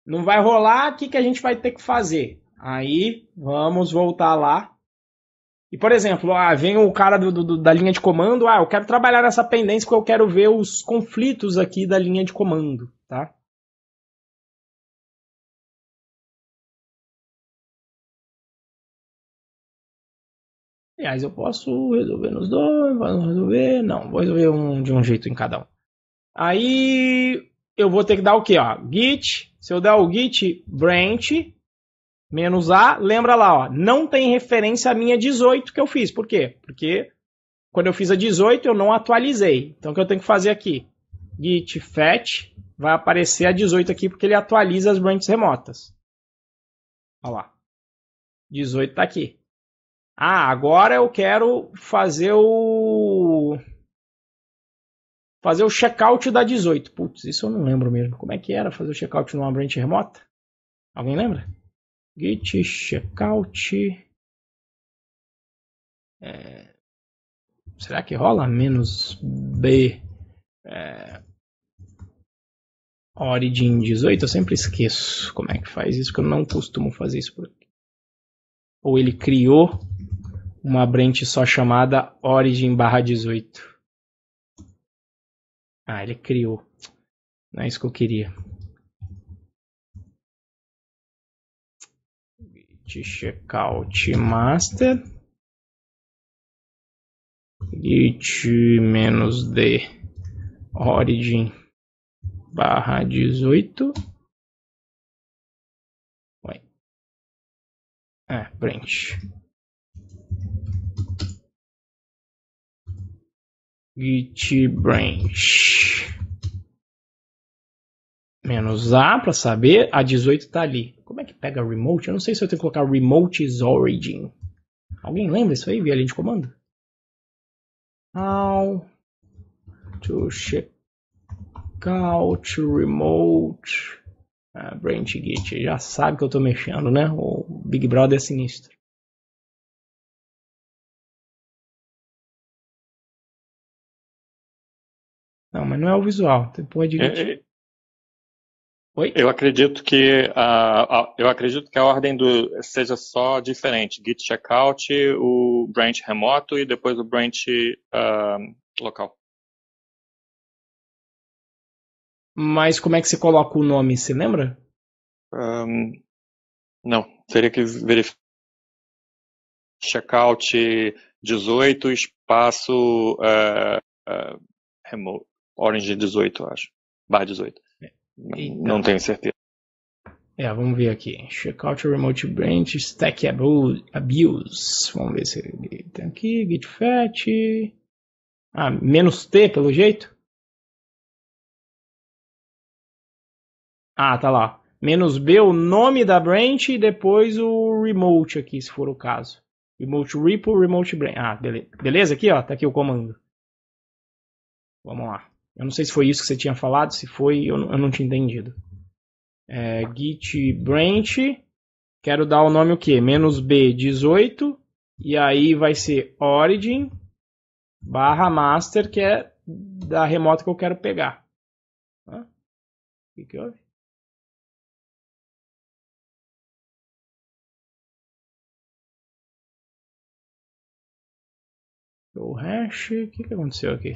Não vai rolar, o que a gente vai ter que fazer? Aí vamos voltar lá. E, por exemplo, vem o cara da linha de comando, eu quero trabalhar nessa pendência porque eu quero ver os conflitos aqui da linha de comando, tá? Aliás, eu posso resolver nos dois, vamos resolver, não, vou resolver de um jeito em cada um. Aí eu vou ter que dar o quê? Ó? Git, se eu der o git branch, menos A, lembra lá, ó, não tem referência à minha 18 que eu fiz. Por quê? Porque quando eu fiz a 18 eu não atualizei. Então o que eu tenho que fazer aqui? Git fetch, vai aparecer a 18 aqui porque ele atualiza as branches remotas. Olha lá. 18 está aqui. Agora eu quero fazer o checkout da 18. Putz, isso eu não lembro mesmo. Como é que era fazer o checkout numa branch remota? Alguém lembra? Git checkout. Será que rola? Menos B. Origin 18. Eu sempre esqueço como é que faz isso, porque eu não costumo fazer isso por aqui. Ou ele criou uma branch só chamada Origin/18. Ele criou. Não é isso que eu queria. Git checkout master. Git-d origin/18. Branch. Git branch. Menos A para saber. A 18 está ali. Como é que pega remote? Eu não sei se eu tenho que colocar remote is origin. Alguém lembra isso aí via linha de comando? How to check out remote branch git. Já sabe que eu estou mexendo, né? O Big Brother é sinistro. Não, mas não é o visual. Depois de git. Oi? Eu acredito que a ordem seja só diferente. Git checkout, o branch remoto e depois o branch local. Mas como é que você coloca o nome, você lembra? Não, teria que verificar. Checkout 18, espaço remote, Orange 18, acho. Bar 18. Eita. Não tenho certeza. Vamos ver aqui. Checkout remote branch, stack abuse. Vamos ver se tem aqui. Git fetch. Menos T, pelo jeito. Tá lá. Menos B, o nome da branch e depois o remote aqui, se for o caso. Remote repo, remote branch. Beleza aqui, ó. Tá aqui o comando. Vamos lá. Eu não sei se foi isso que você tinha falado. Se foi, eu não tinha entendido. Git branch. Quero dar o nome o quê? Menos B 18. E aí vai ser origin /master, que é da remota que eu quero pegar. O que houve? O hash, o que aconteceu aqui?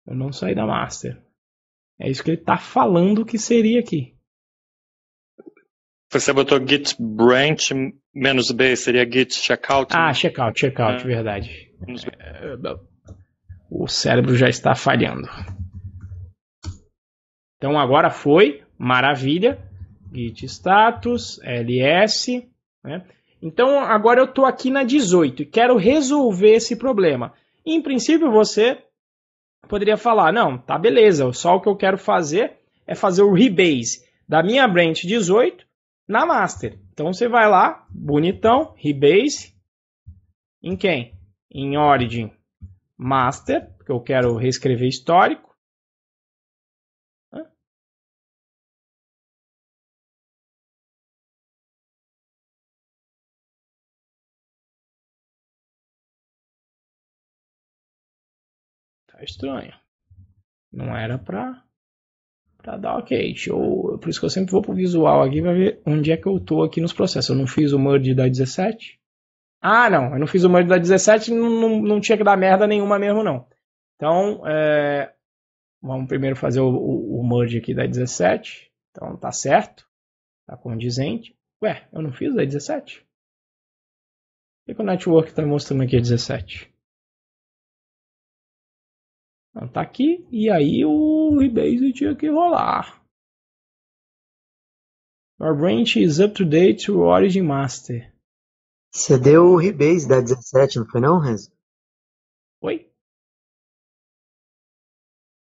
Eu não saí da master. É isso que ele está falando que seria aqui. Você botou git branch -b, seria git checkout? Ah, checkout, verdade. O cérebro já está falhando. Então agora foi, maravilha. Git status, ls, né? Então agora eu estou aqui na 18 e quero resolver esse problema. Em princípio você poderia falar, não, tá beleza, só o que eu quero fazer é fazer o rebase da minha branch 18 na master. Então você vai lá, bonitão, rebase, em quem? Em origin master, porque eu quero reescrever histórico. Tá estranho. Não era pra dar ok. Por isso que eu sempre vou pro visual aqui pra ver onde é que eu tô aqui nos processos. Eu não fiz o merge da 17. Ah, não. Eu não fiz o merge da 17 e não tinha que dar merda nenhuma mesmo, não. Então, vamos primeiro fazer o merge aqui da 17. Então, tá certo. Tá condizente. Ué, eu não fiz da 17? Por que o network tá mostrando aqui a 17? Então, tá aqui, e aí o rebase tinha que rolar. Our branch is up to date to origin master. Você deu o rebase da 17, não foi não, Renzo? Oi?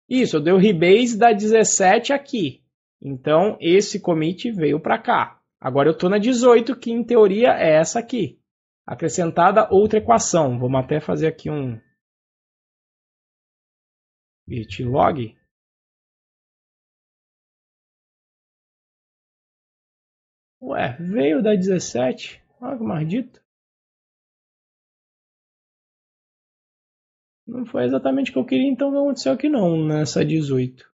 Isso, eu dei o rebase da 17 aqui. Então, esse commit veio para cá. Agora eu estou na 18, que em teoria é essa aqui. Acrescentada outra equação. Vamos até fazer aqui um git log. Ué, veio da 17. Olha que maldito. Não foi exatamente o que eu queria, então não aconteceu aqui não, nessa 18.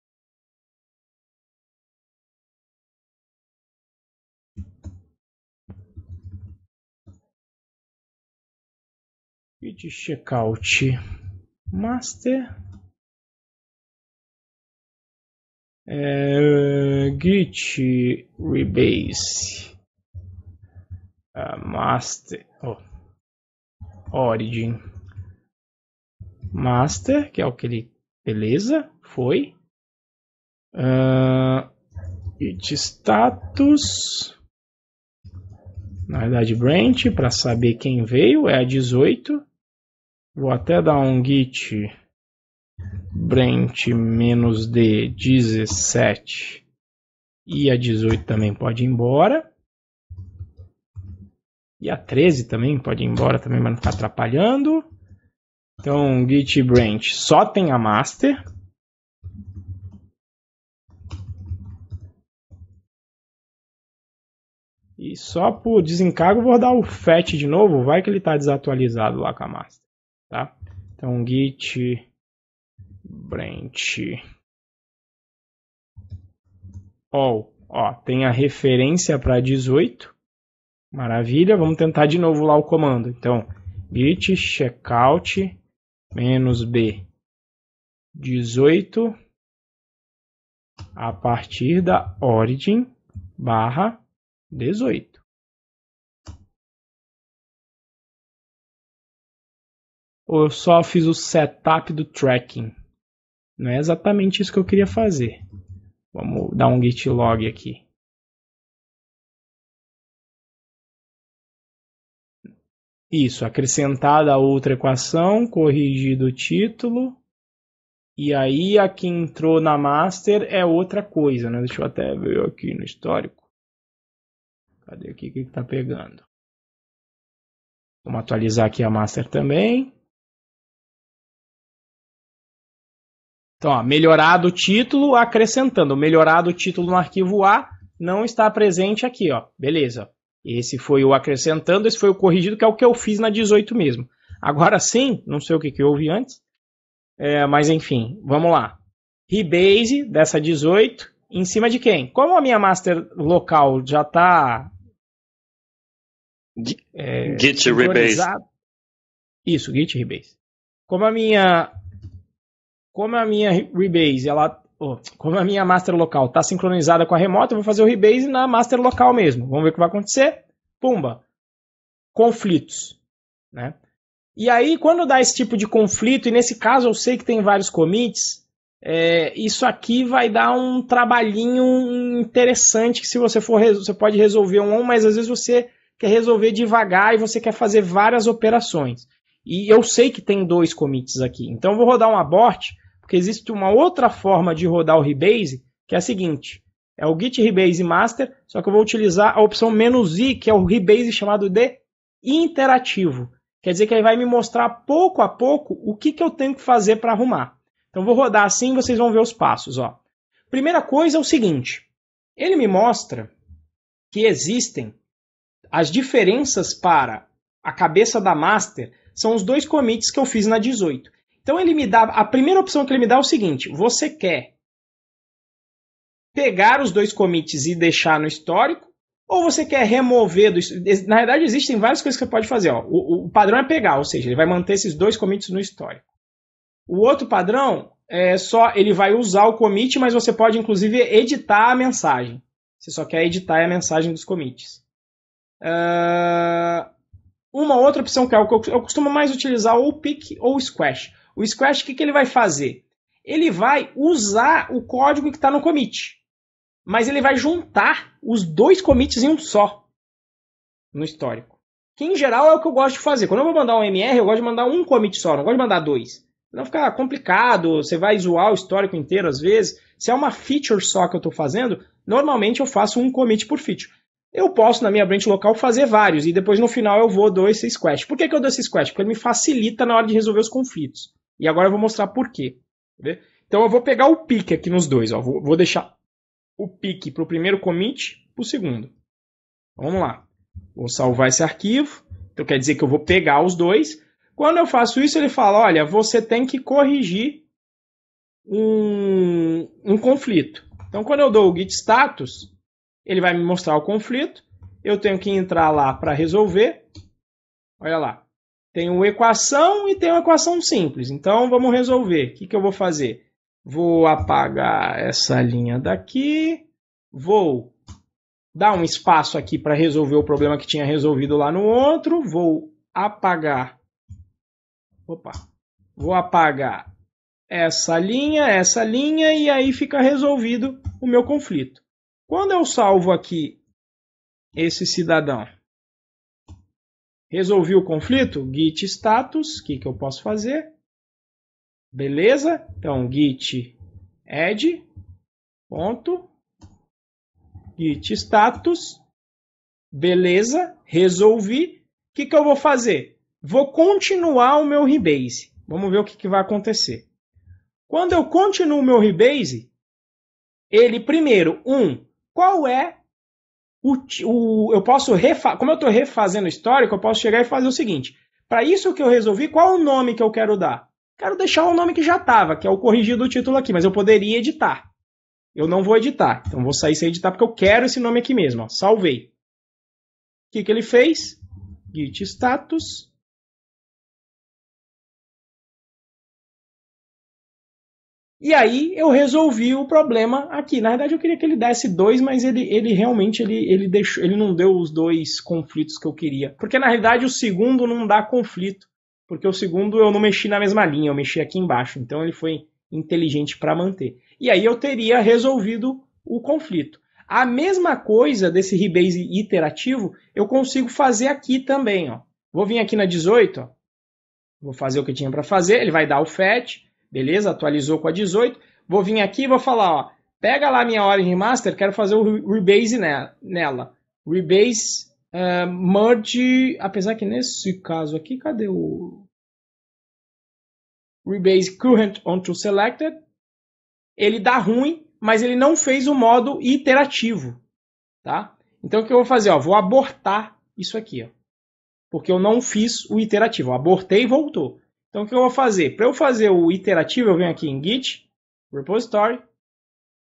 Git checkout master. Git rebase master origin master, que é o que ele, beleza, foi. Git status, na verdade branch, para saber quem veio, é a 18. Vou até dar um git branch -d 17 e a 18 também pode ir embora. E a 13 também pode ir embora também, mas não ficar atrapalhando. Então, git branch só tem a master. E só por desencargo eu vou dar o fetch de novo. Vai que ele está desatualizado lá com a master. Tá? Então, git branch all. Ó, tem a referência para 18. Maravilha. Vamos tentar de novo lá o comando. Então, git checkout -b 18 a partir da origin barra 18. Ou eu só fiz o setup do tracking. Não é exatamente isso que eu queria fazer. Vamos dar um git log aqui. Isso, acrescentada a outra equação, corrigido o título. E aí a que entrou na master é outra coisa, né? Deixa eu até ver aqui no histórico. Cadê aqui o que está pegando? Vamos atualizar aqui a master também. Então, ó, melhorado o título, acrescentando. Melhorado o título no arquivo A não está presente aqui, ó. Beleza. Esse foi o acrescentando, esse foi o corrigido, que é o que eu fiz na 18 mesmo. Agora sim, não sei o que houve antes. Mas enfim, vamos lá. Rebase dessa 18, em cima de quem? Como a minha master local já está Git rebase. Isso, Git Rebase. Como a minha Rebase, como a minha master local está sincronizada com a remota, eu vou fazer o Rebase na master local mesmo. Vamos ver o que vai acontecer. Pumba. Conflitos, né? E aí, quando dá esse tipo de conflito, e nesse caso eu sei que tem vários commits, isso aqui vai dar um trabalhinho interessante que se você for você pode resolver um, mas às vezes você quer resolver devagar e você quer fazer várias operações. E eu sei que tem 2 commits aqui, então eu vou rodar um abort, porque existe uma outra forma de rodar o Rebase, que é a seguinte, é o Git Rebase Master, só que eu vou utilizar a opção "-i", que é o Rebase chamado de interativo. Quer dizer que ele vai me mostrar pouco a pouco o que eu tenho que fazer para arrumar. Então vou rodar assim e vocês vão ver os passos. Ó. Primeira coisa é o seguinte, ele me mostra que existem as diferenças para a cabeça da master, são os 2 commits que eu fiz na 18. Então ele me dá, a primeira opção que ele me dá é o seguinte, você quer pegar os 2 commits e deixar no histórico, ou você quer remover, na verdade existem várias coisas que você pode fazer. Ó. O padrão é pegar, ou seja, ele vai manter esses 2 commits no histórico. O outro padrão é só, ele vai usar o commit, mas você pode inclusive editar a mensagem. Você só quer editar a mensagem dos commits. Uma outra opção que eu costumo mais utilizar ou o pick ou o squash. O squash, o que ele vai fazer? Ele vai usar o código que está no commit, mas ele vai juntar os 2 commits em um só no histórico. Que em geral é o que eu gosto de fazer. Quando eu vou mandar um MR, eu gosto de mandar um commit só, não gosto de mandar 2. Não fica complicado, você vai zoar o histórico inteiro às vezes. Se é uma feature só que eu estou fazendo, normalmente eu faço um commit por feature. Eu posso, na minha branch local, fazer vários, e depois no final eu dou esse squash. Por que eu dou esse squash? Porque ele me facilita na hora de resolver os conflitos. E agora eu vou mostrar por quê. Então eu vou pegar o pick aqui nos 2. Ó. Vou deixar o pick para o primeiro commit, para o segundo. Vamos lá. Vou salvar esse arquivo. Então quer dizer que eu vou pegar os 2. Quando eu faço isso, ele fala, olha, você tem que corrigir um conflito. Então quando eu dou o git status, ele vai me mostrar o conflito. Eu tenho que entrar lá para resolver. Olha lá. Tem uma equação e tem uma equação simples. Então vamos resolver. O que eu vou fazer? Vou apagar essa linha daqui. Vou dar um espaço aqui para resolver o problema que tinha resolvido lá no outro. Vou apagar. Vou apagar essa linha e aí fica resolvido o meu conflito. Quando eu salvo aqui esse cidadão, resolvi o conflito, git status, o que eu posso fazer? Beleza? Então, git add, ponto, git status, beleza, resolvi. O que eu vou fazer? Vou continuar o meu Rebase. Vamos ver o que vai acontecer. Quando eu continuo o meu Rebase, ele primeiro, qual é eu posso como eu estou refazendo o histórico, eu posso chegar e fazer o seguinte. Para isso que eu resolvi, qual é o nome que eu quero dar? Quero deixar o nome que já estava, que é o corrigido do título aqui, mas eu poderia editar. Eu não vou editar, então vou sair sem editar porque eu quero esse nome aqui mesmo. Ó. Salvei. O que ele fez? Git status. E aí eu resolvi o problema aqui. Na verdade eu queria que ele desse 2, mas ele realmente ele não deu os 2 conflitos que eu queria. Porque na realidade o segundo não dá conflito. Porque o segundo eu não mexi na mesma linha, eu mexi aqui embaixo. Então ele foi inteligente para manter. E aí eu teria resolvido o conflito. A mesma coisa desse Rebase iterativo eu consigo fazer aqui também. Ó. Vou vir aqui na 18. Ó. Vou fazer o que eu tinha para fazer. Ele vai dar o fetch. Beleza? Atualizou com a 18. Vou vir aqui e vou falar, ó, pega lá minha Origin Master, quero fazer o Rebase nela. Rebase merge, apesar que nesse caso aqui, cadê o Rebase current onto selected? Ele dá ruim, mas ele não fez o modo iterativo, tá? Então o que eu vou fazer? Ó, vou abortar isso aqui, ó, porque eu não fiz o iterativo. Eu abortei e voltou. Então, o que eu vou fazer? Para eu fazer o iterativo, eu venho aqui em Git, Repository,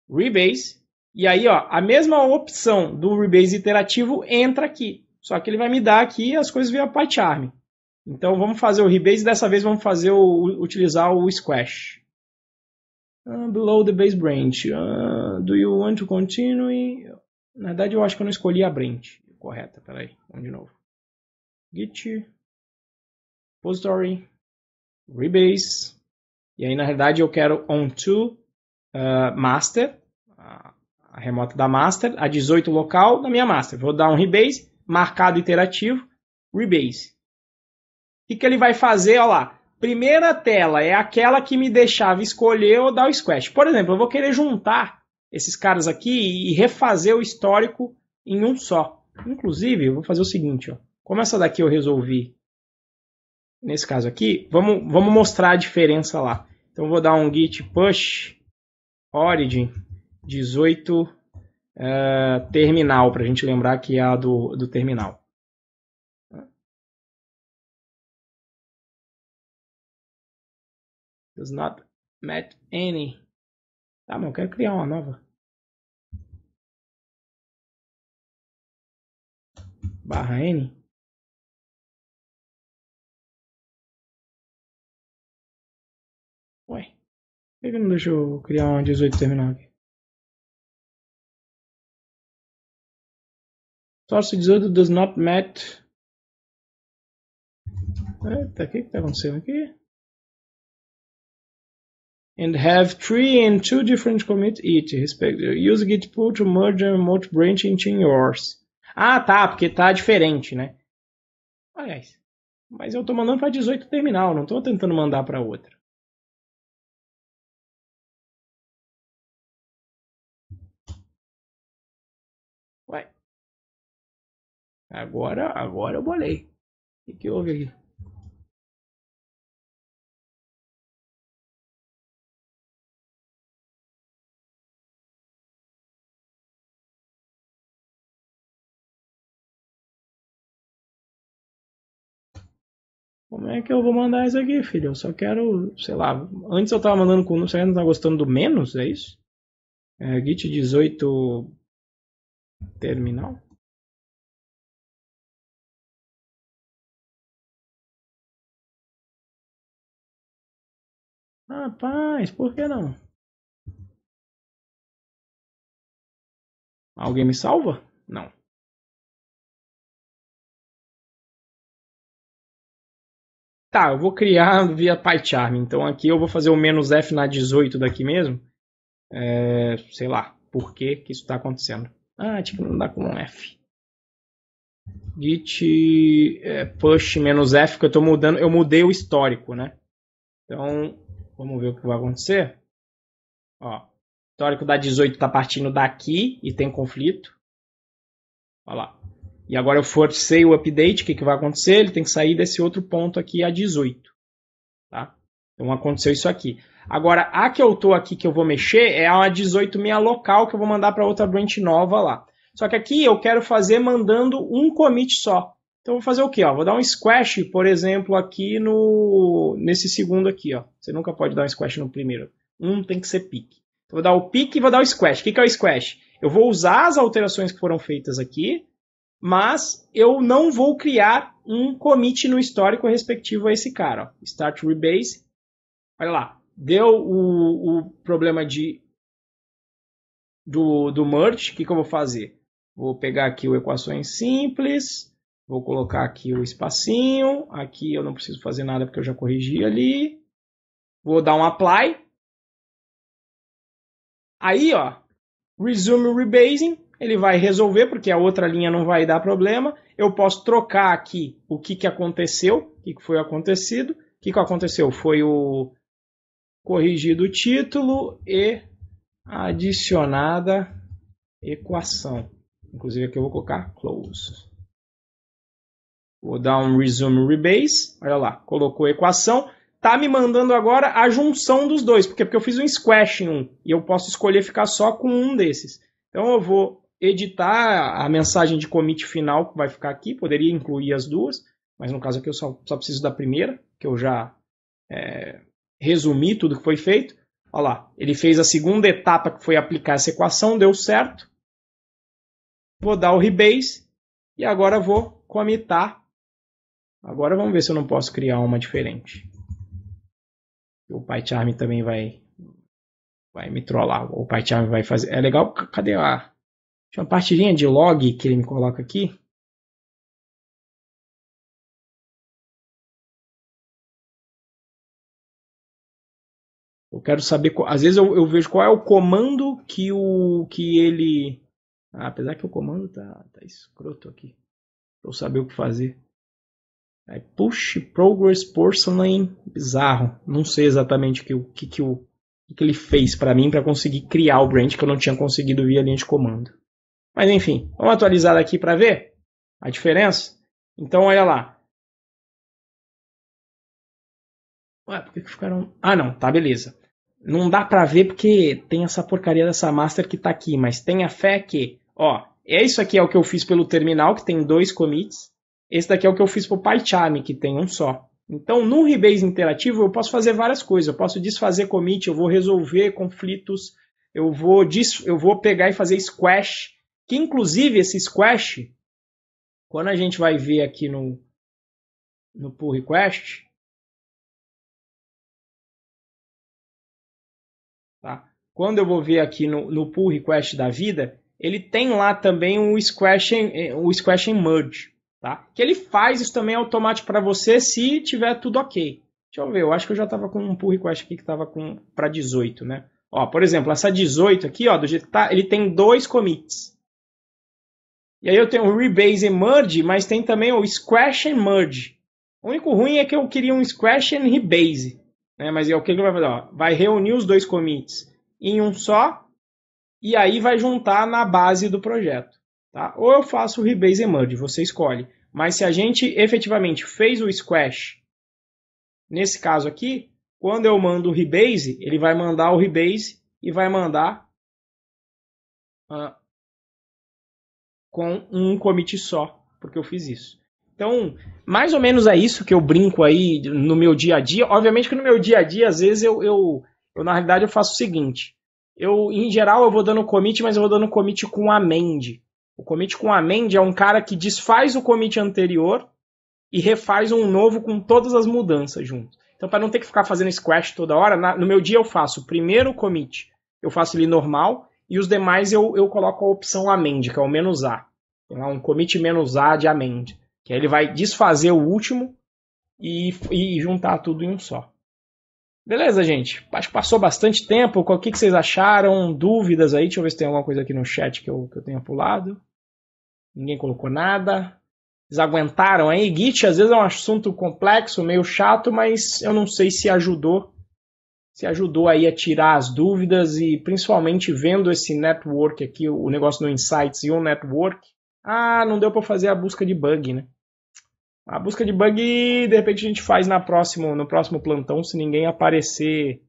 Rebase, e aí ó, a mesma opção do Rebase iterativo entra aqui. Só que ele vai me dar aqui as coisas via PyCharm. Então vamos fazer o rebase, dessa vez vamos utilizar o squash. Below the base branch. Do you want to continue? Na verdade eu acho que eu não escolhi a branch correta. Peraí, vamos de novo. Git, repository, rebase. E aí na verdade eu quero onto master, a remota da master, a 18 local da minha master. Vou dar um rebase, marcado iterativo, rebase. O que ele vai fazer? Olha lá. Primeira tela é aquela que me deixava escolher ou dar o squash. Por exemplo, eu vou querer juntar esses caras aqui e refazer o histórico em um só. Inclusive, eu vou fazer o seguinte. Ó. Como essa daqui eu resolvi, nesse caso aqui, vamos mostrar a diferença lá. Então, eu vou dar um git push origin 18 terminal, para a gente lembrar que é a do terminal. Does not match any. Tá, mas eu quero criar uma nova. /n. Ué, por que não deixa eu criar uma 18 terminal aqui? Source 18 does not match. Eita, o que está acontecendo aqui? And have 3 and 2 different commits each. Use git pull to merge a remote branch into yours. Ah, tá, porque tá diferente, né? Aliás, mas eu tô mandando para 18 terminal, não tô tentando mandar para outra. Ué. Agora eu bolei. O que houve aqui? Como é que eu vou mandar isso aqui, filho? Eu só quero, sei lá, antes eu tava mandando com, você não tá gostando do menos, é isso? Git 18 terminal? Rapaz, por que não? Alguém me salva? Não. Tá, eu vou criar via PyCharm. Então aqui eu vou fazer o "-f na 18 daqui mesmo. Sei lá, por que isso está acontecendo. Tipo, não dá com um F. Git push "-f, porque eu tô mudando, eu mudei o histórico, né? Então, vamos ver o que vai acontecer. Ó, o histórico da 18 está partindo daqui e tem conflito. Olha lá. E agora eu forcei o update, o que vai acontecer? Ele tem que sair desse outro ponto aqui, a 18. Tá? Então aconteceu isso aqui. Agora, a que eu estou aqui, que eu vou mexer, é a 18 minha local, que eu vou mandar para outra branch nova lá. Só que aqui eu quero fazer mandando um commit só. Então eu vou fazer o quê? Ó, vou dar um squash, por exemplo, aqui nesse segundo aqui. Ó. Você nunca pode dar um squash no primeiro. Tem que ser pick. Então, vou dar o pick e vou dar o squash. O que é o squash? Eu vou usar as alterações que foram feitas aqui, mas eu não vou criar um commit no histórico respectivo a esse cara. Ó. Start rebase. Olha lá. Deu o problema do merge. O que eu vou fazer? Vou pegar aqui o equações simples. Vou colocar aqui o espacinho. Aqui eu não preciso fazer nada porque eu já corrigi ali. Vou dar um apply. Aí, ó. Resume rebasing. Ele vai resolver, porque a outra linha não vai dar problema. Eu posso trocar aqui o que aconteceu, o que foi acontecido. O que aconteceu? Foi o corrigido o título e adicionada equação. Inclusive aqui eu vou colocar close. Vou dar um resume rebase. Olha lá, colocou a equação. Tá me mandando agora a junção dos dois. Porque eu fiz um squash em um. E eu posso escolher ficar só com um desses. Então eu vou editar a mensagem de commit final que vai ficar aqui. Poderia incluir as duas, mas no caso aqui eu só preciso da primeira, que eu já resumi tudo que foi feito. Olha lá, ele fez a segunda etapa que foi aplicar essa equação, deu certo. Vou dar o rebase e agora vou commitar Agora vamos ver se eu não posso criar uma diferente. O PyCharm também vai me trollar. O PyCharm vai fazer... É legal, cadê a... Tinha uma partidinha de log que ele me coloca aqui. Eu quero saber... Às vezes eu vejo qual é o comando que ele... apesar que o comando tá escroto aqui. Pra eu saber o que fazer. Aí, push progress porcelain. Bizarro. Não sei exatamente o que ele fez para mim para conseguir criar o branch que eu não tinha conseguido via linha de comando. Mas enfim, vamos atualizar aqui para ver a diferença. Então olha lá. Ué, por que ficaram... Ah não, tá, beleza. Não dá para ver porque tem essa porcaria dessa master que tá aqui, mas tenha fé que... Ó, isso aqui é o que eu fiz pelo terminal, que tem 2 commits. Esse daqui é o que eu fiz pro PyCharm, que tem um só. Então, no Rebase interativo, eu posso fazer várias coisas. Eu posso desfazer commit, eu vou resolver conflitos, eu vou pegar e fazer squash, que inclusive esse squash, quando a gente vai ver aqui no pull request, tá? Quando eu vou ver aqui no pull request da vida, ele tem lá também o squash and merge. Tá? Que ele faz isso também automático para você se tiver tudo ok. Deixa eu ver, eu acho que eu já estava com um pull request aqui que estava para 18, né? Ó, por exemplo, essa 18 aqui, ó, do jeito que tá, ele tem 2 commits. E aí eu tenho o rebase e merge, mas tem também o squash and merge. O único ruim é que eu queria um squash and rebase, né? Mas o que ele vai fazer? Ó, vai reunir os 2 commits em um só e aí vai juntar na base do projeto. Tá? Ou eu faço o rebase e merge, você escolhe. Mas se a gente efetivamente fez o squash, nesse caso aqui, quando eu mando o rebase, ele vai mandar o rebase e vai mandar com um commit só, porque eu fiz isso. Então, mais ou menos é isso que eu brinco aí no meu dia a dia. Obviamente que no meu dia a dia, às vezes eu na realidade eu faço o seguinte. Em geral eu vou dando commit, mas eu vou dando commit com amend. O commit com amend é um cara que desfaz o commit anterior e refaz um novo com todas as mudanças junto. Então, para não ter que ficar fazendo squash toda hora, no meu dia eu faço o primeiro commit, eu faço ele normal, e os demais eu coloco a opção amend, que é o "-a". Tem lá um commit "-a" de amend, que aí ele vai desfazer o último e juntar tudo em um só. Beleza, gente? Acho que passou bastante tempo. O que vocês acharam? Dúvidas aí? Deixa eu ver se tem alguma coisa aqui no chat que eu tenha pulado. Ninguém colocou nada. Vocês aguentaram aí? Git às vezes é um assunto complexo, meio chato, mas eu não sei se ajudou. Se ajudou aí a tirar as dúvidas e principalmente vendo esse network aqui, o negócio no Insights e o network. Ah, não deu para fazer a busca de bug, né? A busca de bug, de repente, a gente faz no próximo plantão, se ninguém aparecer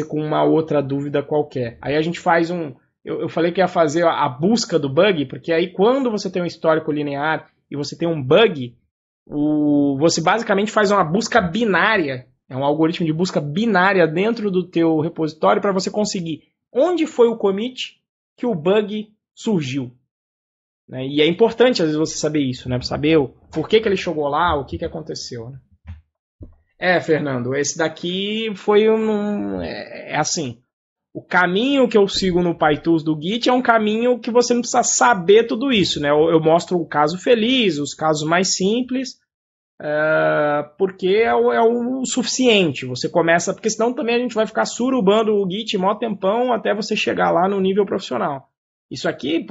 com uma outra dúvida qualquer. Aí a gente faz eu falei que ia fazer a busca do bug, porque aí quando você tem um histórico linear e você tem um bug, você basicamente faz uma busca binária, é um algoritmo de busca binária dentro do teu repositório para você conseguir onde foi o commit que o bug surgiu. Né? E é importante, às vezes, você saber isso, né? Para saber por que ele chegou lá, o que aconteceu. Né? Fernando, esse daqui foi assim, o caminho que eu sigo no PyTools do Git é um caminho que você não precisa saber tudo isso. Né? Eu mostro o caso feliz, os casos mais simples, porque é o suficiente. Você começa, porque senão também a gente vai ficar surubando o Git mó tempão até você chegar lá no nível profissional. Isso aqui,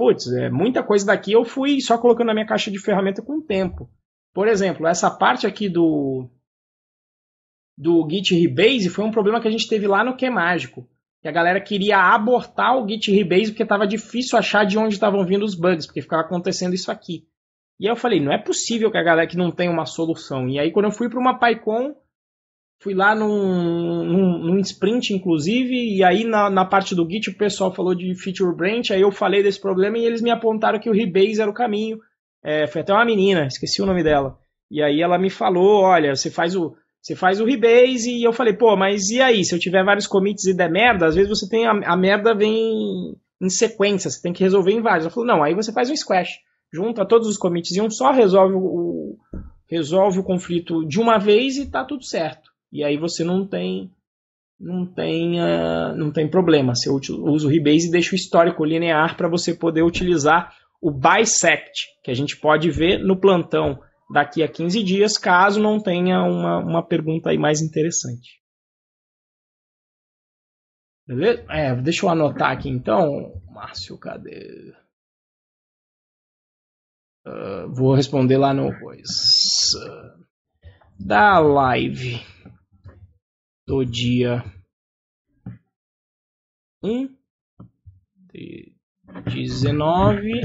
muita coisa daqui eu fui só colocando na minha caixa de ferramenta com o tempo. Por exemplo, essa parte aqui do Git Rebase foi um problema que a gente teve lá no QMágico. Que a galera queria abortar o Git Rebase porque estava difícil achar de onde estavam vindo os bugs, porque ficava acontecendo isso aqui. E aí eu falei, não é possível que a galera que não tem uma solução. E aí quando eu fui para uma PyCon, fui lá num sprint, inclusive, e aí na parte do Git o pessoal falou de feature branch, aí eu falei desse problema e eles me apontaram que o Rebase era o caminho. Foi até uma menina, esqueci o nome dela. E aí ela me falou, olha, você faz o Rebase, e eu falei, mas e aí? Se eu tiver vários commits e der merda, às vezes você tem a merda vem em sequência, você tem que resolver em vários. Ela falou, não, aí você faz um squash. junta todos os commits em um só, resolve o conflito de uma vez e tá tudo certo. E aí você não tem problema. Você usa o Rebase e deixa o histórico linear para você poder utilizar o bisect, que a gente pode ver no plantão daqui a 15 dias, caso não tenha uma pergunta aí mais interessante. Beleza? Deixa eu anotar aqui então. Márcio, cadê? Vou responder lá no da live do dia 1 de 19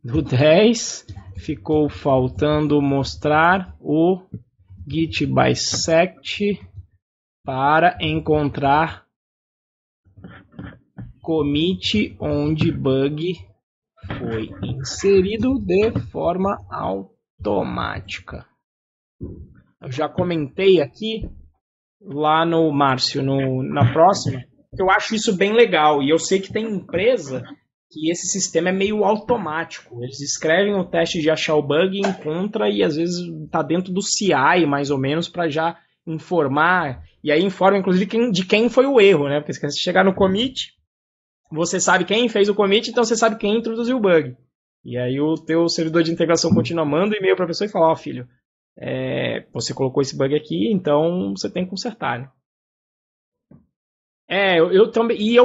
do 10. Ficou faltando mostrar o git bisect para encontrar commit onde bug foi inserido de forma automática. Eu já comentei aqui lá no Márcio, na próxima, que eu acho isso bem legal. E eu sei que tem empresa que esse sistema é meio automático. Eles escrevem o teste de achar o bug, encontra e às vezes está dentro do CI, mais ou menos, para já informar. E aí informa, inclusive, de quem foi o erro, né? Porque se você chegar no commit, você sabe quem fez o commit, então você sabe quem introduziu o bug. E aí o teu servidor de integração continua mandando e-mail para a pessoa e fala, filho, você colocou esse bug aqui, então você tem que consertar, né? Eu também. E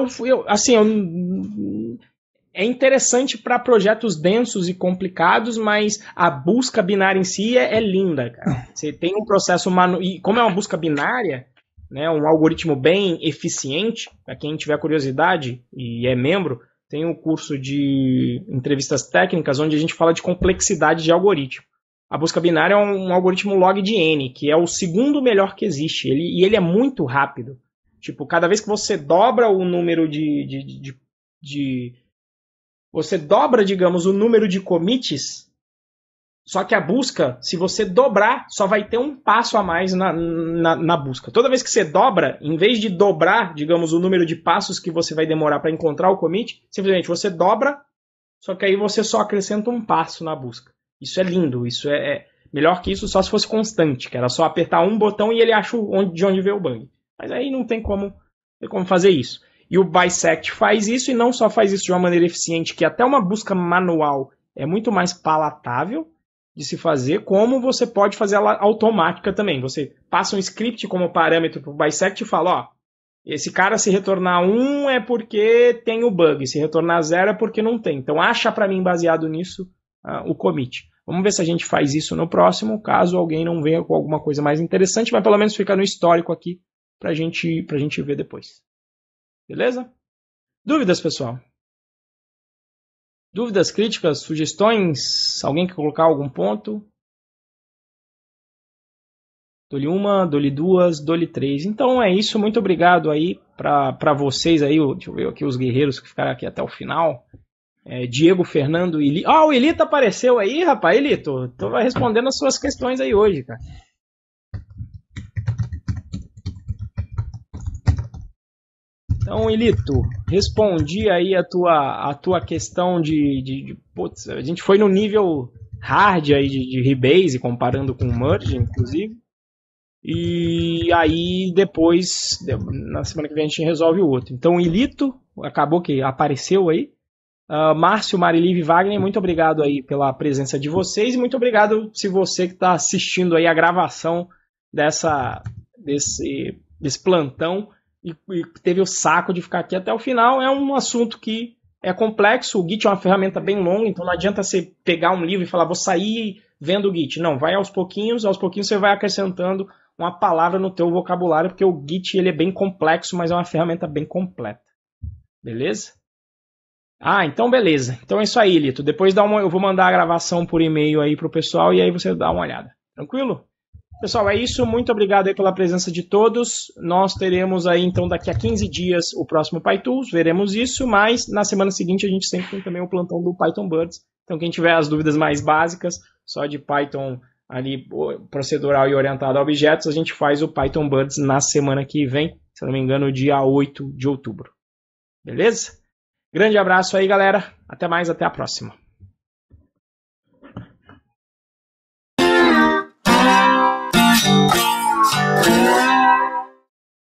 é interessante para projetos densos e complicados, mas a busca binária em si é linda, cara. Você tem um processo manual. E como é uma busca binária, né, um algoritmo bem eficiente, para quem tiver curiosidade e é membro, tem um curso de entrevistas técnicas onde a gente fala de complexidade de algoritmo. A busca binária é um algoritmo log de N, que é o segundo melhor que existe. Ele é muito rápido. Tipo, cada vez que você dobra o número você dobra, digamos, o número de commits, só que a busca, se você dobrar, só vai ter um passo a mais na busca. Toda vez que você dobra, em vez de dobrar, digamos, o número de passos que você vai demorar para encontrar o commit, simplesmente você dobra, só que aí você só acrescenta um passo na busca. Isso é lindo, isso é melhor que isso só se fosse constante, que era só apertar um botão e ele acha de onde veio o bug. Mas aí não tem como fazer isso. E o bisect faz isso, e não só faz isso de uma maneira eficiente, que até uma busca manual é muito mais palatável de se fazer, como você pode fazer ela automática também. Você passa um script como parâmetro para o bisect e fala, esse cara se retornar 1 é porque tem o bug, se retornar 0 é porque não tem. Então acha para mim, baseado nisso, o commit. Vamos ver se a gente faz isso no próximo, caso alguém não venha com alguma coisa mais interessante, mas pelo menos fica no histórico aqui pra gente ver depois. Beleza? Dúvidas, pessoal? Dúvidas, críticas, sugestões? Alguém quer colocar algum ponto? Dou-lhe uma, dou-lhe duas, dou-lhe três. Então é isso, muito obrigado aí para vocês aí, deixa eu ver aqui os guerreiros que ficaram aqui até o final. Diego, Fernando e Ilito. O Ilito apareceu aí, rapaz. Ilito, tô respondendo as suas questões aí hoje, cara. Então, Ilito, respondi aí a tua questão putz, a gente foi no nível hard aí de Rebase, comparando com o Merge, inclusive. E aí, depois, na semana que vem, a gente resolve o outro. Então, Ilito, acabou que apareceu aí. Márcio, Marilive e Wagner, muito obrigado aí pela presença de vocês. E muito obrigado se você que está assistindo aí a gravação desse plantão e teve o saco de ficar aqui até o final. É um assunto que é complexo. O Git é uma ferramenta bem longa, então não adianta você pegar um livro e falar, vou sair vendo o Git. Não, vai aos pouquinhos você vai acrescentando uma palavra no teu vocabulário, porque o Git ele é bem complexo, mas é uma ferramenta bem completa. Beleza? Então beleza. Então é isso aí, Lito. Depois eu vou mandar a gravação por e-mail aí pro pessoal e aí você dá uma olhada. Tranquilo? Pessoal, é isso. Muito obrigado aí pela presença de todos. Nós teremos aí, então, daqui a 15 dias o próximo PyTools. Veremos isso, mas na semana seguinte a gente sempre tem também o plantão do Python Birds. Então, quem tiver as dúvidas mais básicas, só de Python ali procedural e orientado a objetos, a gente faz o Python Birds na semana que vem, se não me engano, dia 8 de outubro. Beleza? Grande abraço aí, galera. Até mais, até a próxima.